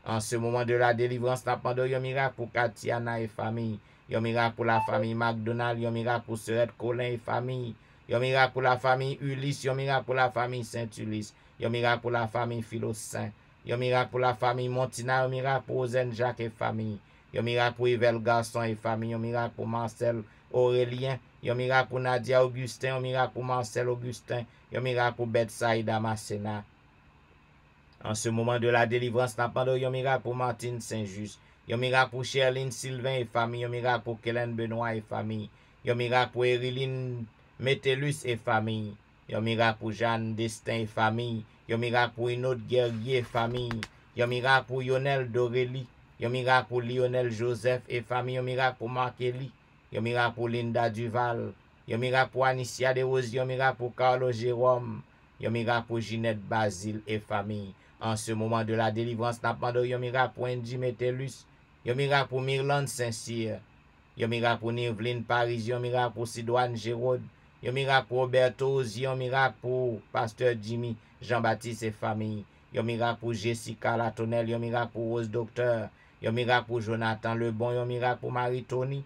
En ce moment de la délivrance, n'a pas de yon miracle pour Katiana et famille, yon miracle pour la famille McDonald, yon miracle pour Serette Colin et famille, yon miracle pour la famille Ulysse, yon miracle pour la famille Saint-Ulysse, yon miracle pour la famille Philosaint, yon miracle pour la famille Montina, yon miracle pour Ozen Jacques et famille, yon miracle pour Yvel Garçon et famille, yon miracle pour Marcel Aurélien, yon miracle pour Nadia Augustin, yon miracle pour Marcel Augustin, yon miracle pour Betsaïda Masséna. En ce moment de la délivrance, n'a pas de yon miracle pour Martine Saint-Just, yon miracle pour Cherline Sylvain et famille, yon miracle pour Kellen Benoît et famille, yon miracle pour Eriline Métellus et famille, yon miracle pour Jeanne Destin et famille, yon miracle pour une autre guerrier et famille, yon miracle pour Lionel Dorélie, yon miracle pour Lionel Joseph et famille, yon miracle pour Marc Elie, yon miracle pour Linda Duval, yon miracle pour Anicia Desrosiers, yon miracle pour Carlo Jérôme, yon miracle pour Ginette Basile et famille. En ce moment de la délivrance, n'a pas de yon miracle pour Andy Métellus, yon miracle pour Myrlande Saint-Cyr, yon miracle pour Nivline Paris, yon miracle pour Sidoine Gérard, yon miracle pour Roberto Ozi, yon miracle pour Pasteur Jimmy Jean-Baptiste et famille, yon miracle pour Jessica Latonelle, yon miracle pour Rose Docteur, yon miracle pour Jonathan Lebon, yon miracle pour Marie-Tony.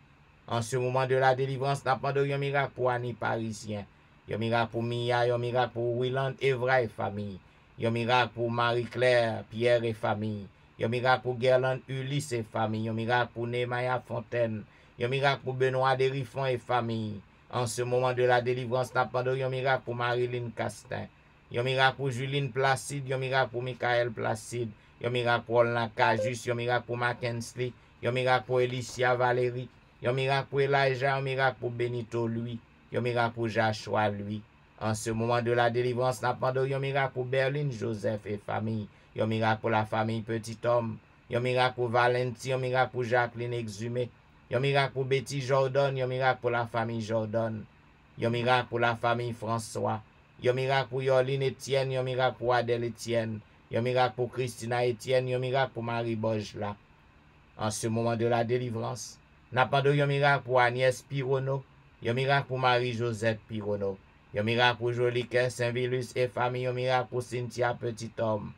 En ce moment de la délivrance, n'a pas de yon miracle pour Annie Parisien, yon miracle pour Mia, yon miracle pour Willand Evra et famille, yon miracle pour Marie-Claire Pierre et famille, yon miracle pour Gerland Ulysse et famille, yon miracle pour Nemaya Fontaine, yon miracle pour Benoît Derifon et famille. En ce moment de la délivrance, n'a pas de yon miracle pour Marilyn Castin, yon miracle pour Juline Placide, yon miracle pour Michael Placide, yon miracle pour Olna Cajus, yon miracle pour Mackensley, yon miracle pour Elicia Valérie, yon miracle pour Elijah, yon miracle pour Benito Louis, yon miracle pour Joshua Louis. En ce moment de la délivrance, n'a pas de yon miracle pour Berlin Joseph et famille, yon miracle pour la famille Petit Homme, yon miracle pour Valentin, yon miracle pour Jacqueline Exhumé, yon miracle pour Betty Jordan, yon miracle pour la famille Jordan, yon miracle pour la famille François, yon miracle pour Yoline Etienne, yon miracle pour Adèle Etienne, yon miracle pour Christina Etienne, yon miracle pour Marie Bojla. En ce moment de la délivrance, n'a pas de yon miracle pour Agnès Pirono, yon miracle pour Marie-Josette Pirono, yon miracle pour Joliquet Saint-Vilus et famille, yon miracle pour Cynthia Petit Homme,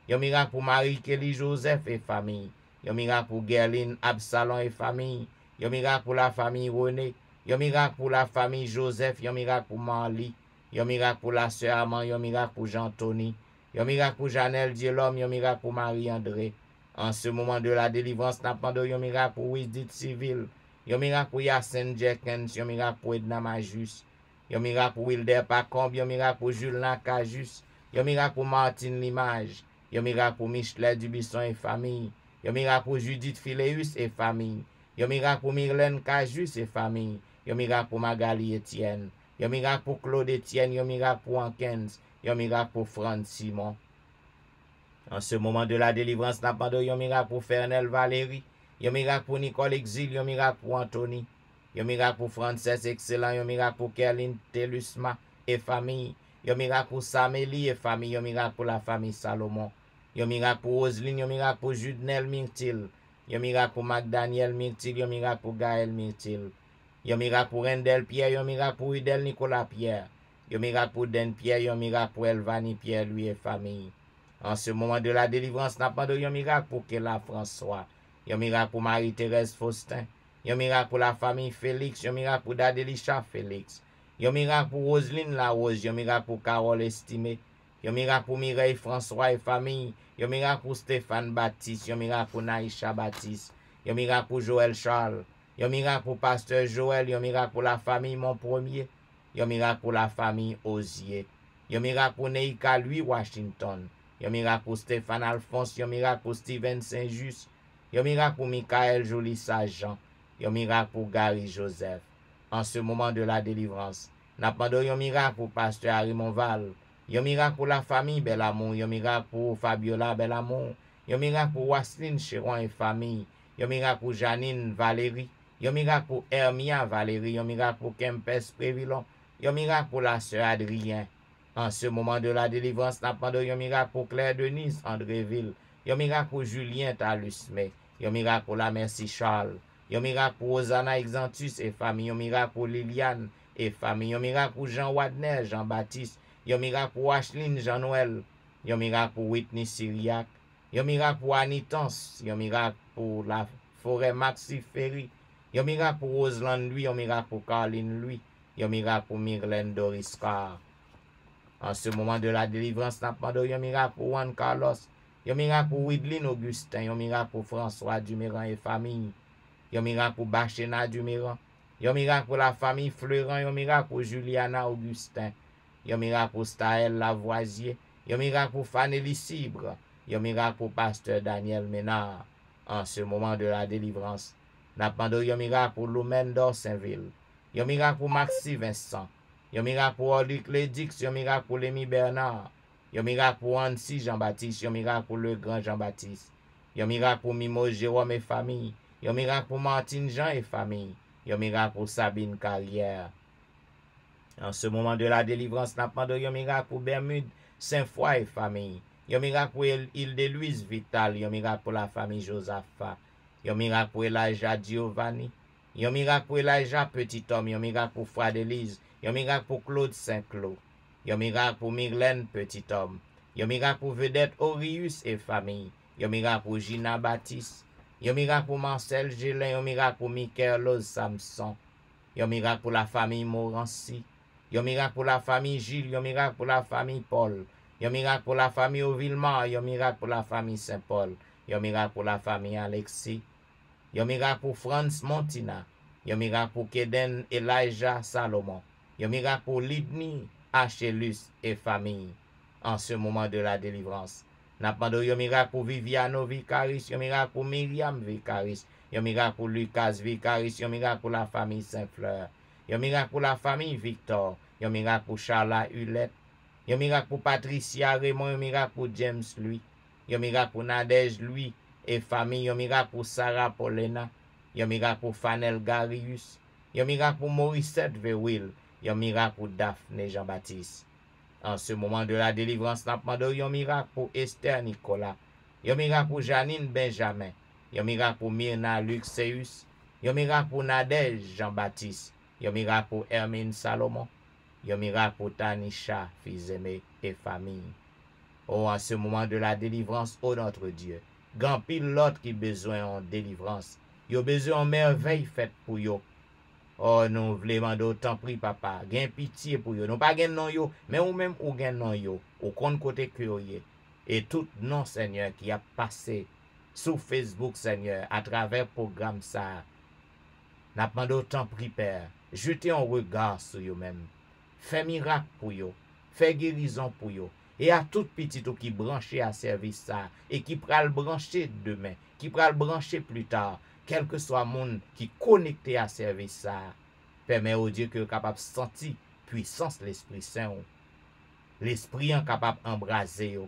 yon miracle pour Marie-Kelly Joseph et famille, yon miracle pour Gerline Absalon et famille, yon miracle pour la famille René, yon miracle pour la famille Joseph, yon miracle pour Marly, yon miracle pour la sœur Amand, yon miracle pour Jean-Tony, yon miracle pour Janelle Dielhomme, yon miracle pour Marie-André. En ce moment de la délivrance, n'a pas de yon miracle pour Wisdit Civil, yon miracle pour Yacine Jenkins, yon miracle pour Edna Majus, yon miracle pour Wilder Pacombe, yon miracle pour Jules Nacajus, yon miracle pour Martine Limage, yon miracle pour Michelet Dubisson et famille, yon miracle pour Judith Phileus et famille, yon miracle pour Myrlène Cajus et famille, yon miracle pour Magali Etienne, yon miracle pour Claude Etienne, yon miracle pour Hankens, yon miracle pour Franz Simon. En ce moment de la délivrance, n'a pas de yon miracle pour Fernel Valérie, yon miracle pour Nicole Exil, yon miracle pour Anthony, Yon miracle pour Frances excellent, yon miracle pour Kerlin Telusma et famille. Yon miracle pour Samélie et famille, yon miracle pour la famille Salomon. Yon miracle pour Roselyne, yon miracle pour Judnel Myrtil. Yon miracle pour Magdaniel Myrtil, yon miracle pour Gaël Myrtil. Yon miracle pour Rendel Pierre, yon miracle pour Udel Nicolas Pierre. Yon miracle pour Den Pierre, yon miracle pour Elvani Pierre, lui et famille. En ce moment de la délivrance, n'a pas de yon miracle pour Kela François. Yon miracle pour Marie-Thérèse Faustin. Yon miracle pour la famille Félix, yon miracle pour Dadelisha Félix. Yon miracle pour Roselyne Larose, yon miracle pour Carole Estimé. Yon miracle pour Mireille François et famille. Yon miracle pour Stéphane Baptiste, yon miracle pour Naïcha Baptiste. Yon miracle pour Joël Charles. Yon miracle pour Pasteur Joël, yon miracle pour la famille Mon Premier. Yon miracle pour la famille Osier. Yon miracle pour Neika Louis Washington. Yon miracle pour Stéphane Alphonse, yon miracle pour Steven Saint-Just. Yon miracle pour Michael Jolie Saint-Jean. Yon miracle pour Gary Joseph. En ce moment de la délivrance, n'a pas de yon miracle pour Pasteur Harry Monval. Yon miracle pour la famille Belamour. Yon miracle pour Fabiola Belamour. Yon miracle pour Wasline Chéron et famille. Yon miracle pour Janine Valérie. Yon miracle pour Hermia Valérie. Yon miracle pour Kempes Prévilon. Yon miracle pour la sœur Adrien. En ce moment de la délivrance, n'a pas de yon miracle pour Claire Denise Andréville. Yon miracle pour Julien Talusme. Yon miracle pour la Merci Charles. Yon miracle pour Rosanna Exantus et famille. Yon miracle pour Liliane et famille. Yon miracle pour Jean Wadner, Jean-Baptiste. Yon miracle pour Ashline Jean-Noël. Yon miracle pour Whitney Syriac. Yon miracle pour Anitance. Yon miracle pour la forêt Maxi Ferry. Yon miracle pour Roseland Louis. Yon miracle pour Caroline Louis. Yon miracle pour Myrlène Doris Carr. En ce moment de la délivrance, n'a pas de yon miracle pour Juan Carlos. Yon miracle pour Widlin Augustin. Yon miracle pour François Duméran et famille. Yon miracle pour Bachena Duméran. Yon miracle pour la famille Fleurant. Yon miracle pour Juliana Augustin. Yon miracle pour Staël Lavoisier. Yon miracle pour Fanelli Cibre. Yon miracle pour Pasteur Daniel Ménard. En ce moment de la délivrance, n'a pas de yon miracle pour Loumène d'Orsainville. Yon miracle pour Maxi Vincent. Yon miracle pour Orlic Lédix. Yon miracle pour Lémi Bernard. Yon miracle pour Annecy Jean-Baptiste. Yon miracle pour Le Grand Jean-Baptiste. Yon miracle pour Mimo Jérôme et famille. Yon miracle pour Martine Jean et famille. Yon miracle pour Sabine Carrière. En ce moment de la délivrance, n'a pas de yon miracle pour Bermude Saint-Foy et famille. Yon miracle pour Île-de-Louise Vital. Yon miracle pour la famille Josaphat. Yon miracle pour Elijah Giovanni. Yon miracle pour Elijah Petit Homme. Yon miracle pour Frère Élise. Yon miracle pour Claude Saint-Claude. Yon miracle pour Myrlène Petit Homme. Yon miracle pour Vedette Orius et famille. Yon miracle pour Gina Baptiste. Yon miracle pour Marcel Gélin. Yon miracle pour Michael Loz Samson. Yon miracle pour la famille Morancy. Yon miracle pour la famille Gilles. Yon miracle pour la famille Paul. Yon miracle pour la famille Auvillemar. Yon miracle pour la famille Saint-Paul. Yon miracle pour la famille Alexis. Yon miracle pour Franz Montina. Yon miracle pour Keden Elijah Salomon. Yon miracle pour Lidni Achelus et famille. En ce moment de la délivrance, n'a pas de yon miracle pour Viviano Vicaris. Yon miracle pour Myriam Vicaris. Yon miracle pour Lucas Vicaris. Yon miracle pour la famille Saint-Fleur. Yon miracle pour la famille Victor. Yon miracle pour Charla Hulette. Yon miracle pour Patricia Raymond. Yon miracle pour James Louis. Yon miracle pour Nadège Louis et famille. Yon miracle pour Sarah Paulina. Yon miracle pour Fanel Garius. Yon miracle pour Morissette Verwil. Yon miracle pour Daphné Jean-Baptiste. En ce moment de la délivrance, n'a pas de yon miracle pour Esther Nicolas. Yon miracle pour Janine Benjamin. Yon miracle pour Myrna Luxeus. Yon miracle pour Nadège Jean-Baptiste. Yon miracle pour Hermine Salomon. Yon miracle pour Tanisha, fils aimé et famille. Oh, en ce moment de la délivrance, oh notre Dieu, grand pile l'autre qui besoin en délivrance. Yo besoin en merveille faite pour yo. Oh, nous voulons d'autant pris, papa. Gain pitié pour yo. Nous pas gain non yo, mais ou même ou gain non yo. Ou compte côté que yo yé. Et tout non, Seigneur, qui a passé sur Facebook, Seigneur, à travers programme ça. N'a pas d'autant pris, Père. Jetez un regard sur yo même. Fais miracle pour yo. Fais guérison pour yo. Et à tout petit qui branché à service ça. Et qui pral brancher demain. Qui pral brancher plus tard. Quel que soit le monde qui est connecté à service ça, permet au Dieu que capable de sentir puissance l'Esprit Saint. L'Esprit est capable d'embraser,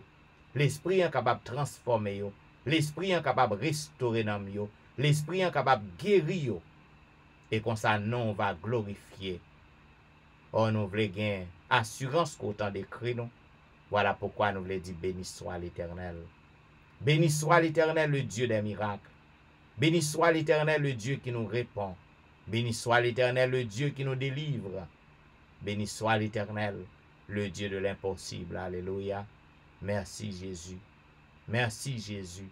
l'Esprit est capable de transformer, l'Esprit est capable de restaurer dans yo, l'Esprit est capable de guérir. Et comme ça, nous, on va glorifier. Oh, nous voulons gagner assurance qu'autant d'écrit nous. Voilà pourquoi nous voulons dire béni soit l'Éternel. Béni soit l'Éternel, le Dieu des miracles. Béni soit l'Éternel, le Dieu qui nous répond. Béni soit l'Éternel, le Dieu qui nous délivre. Béni soit l'Éternel, le Dieu de l'impossible. Alléluia. Merci Jésus. Merci Jésus.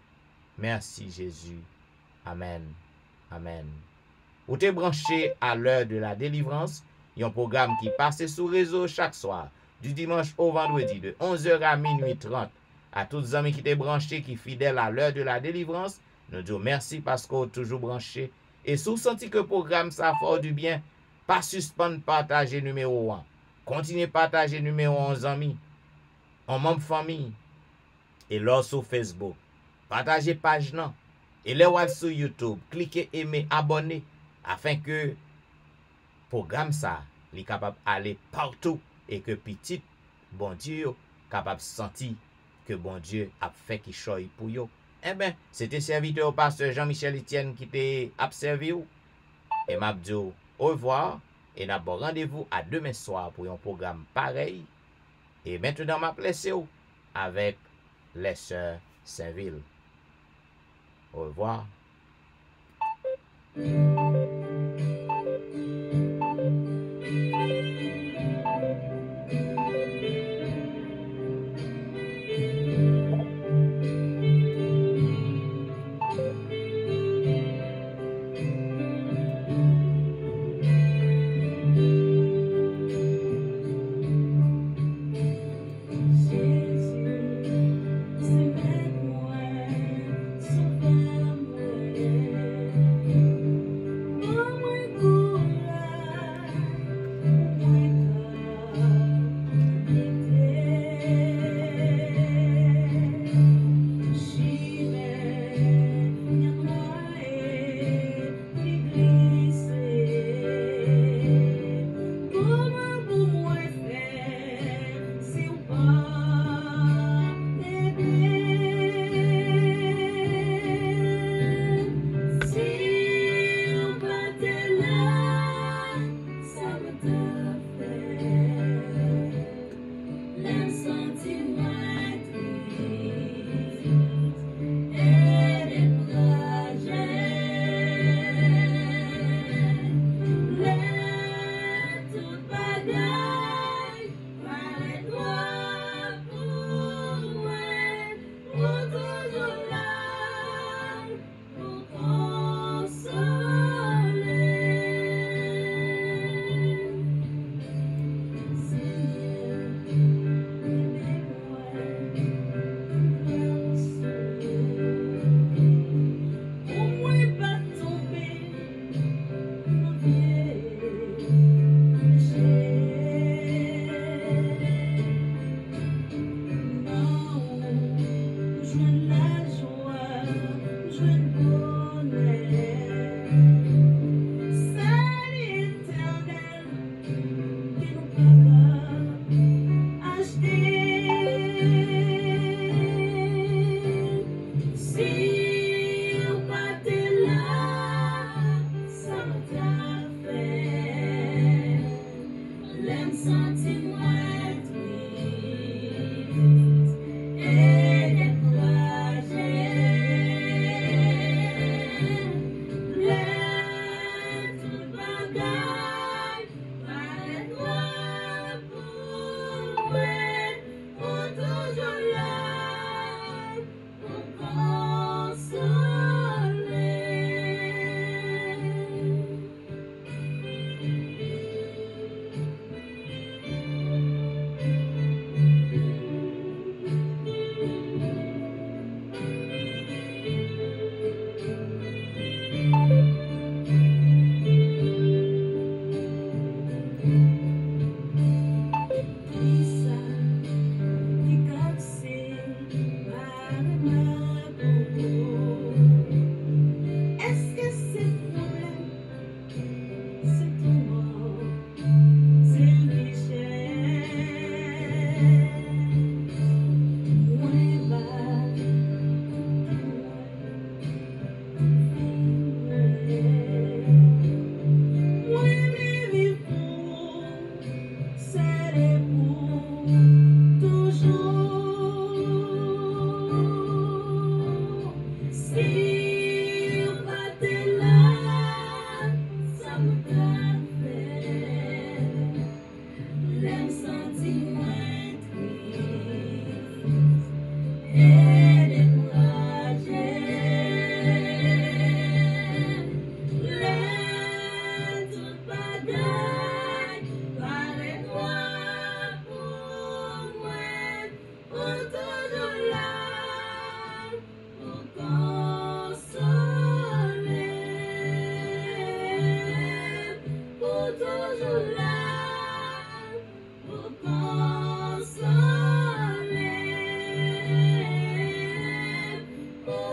Merci Jésus. Amen. Amen. Ou t'es branché à l'heure de la délivrance. Il y a un programme qui passe sur réseau chaque soir, du dimanche au vendredi, de 11h à minuit 30. À tous les amis qui étaient branchés, qui sont fidèles à l'heure de la délivrance, nous disons merci parce qu'on est toujours branché. Et si vous sentez que le programme ça fait du bien, pas suspendre partager numéro 1. Continuez partager numéro 1 aux amis, en membre famille. Et là sur Facebook. Partagez page non. Et là sur YouTube. Cliquez, aimer, abonner. Afin que le programme ça est capable d'aller partout. Et que petit bon Dieu capable de sentir que bon Dieu a fait qu'il choisit pour vous. Eh bien, c'était serviteur pasteur Jean-Michel Etienne qui t'a observé. Et m'a dit au revoir. Et d'abord rendez-vous à demain soir pour un programme pareil. Et maintenant, m'a placé avec les sœurs Saint-Ville. Au revoir.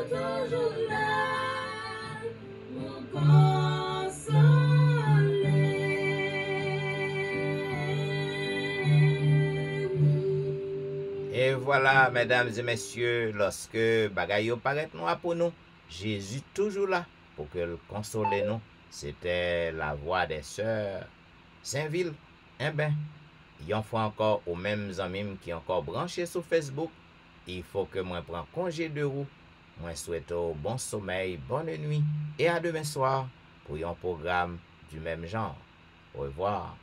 toujours là pour consoler. Et voilà, mesdames et messieurs, lorsque bagay yo paraît noir pour nous, Jésus toujours là pour que le consoler nous. C'était la voix des sœurs Saint-Ville. Eh ben, yon fois encore aux mêmes amis qui encore branchés sur Facebook. Il faut que moi prenne congé de vous. Moi souhaite bon sommeil, bonne nuit et à demain soir pour un programme du même genre. Au revoir.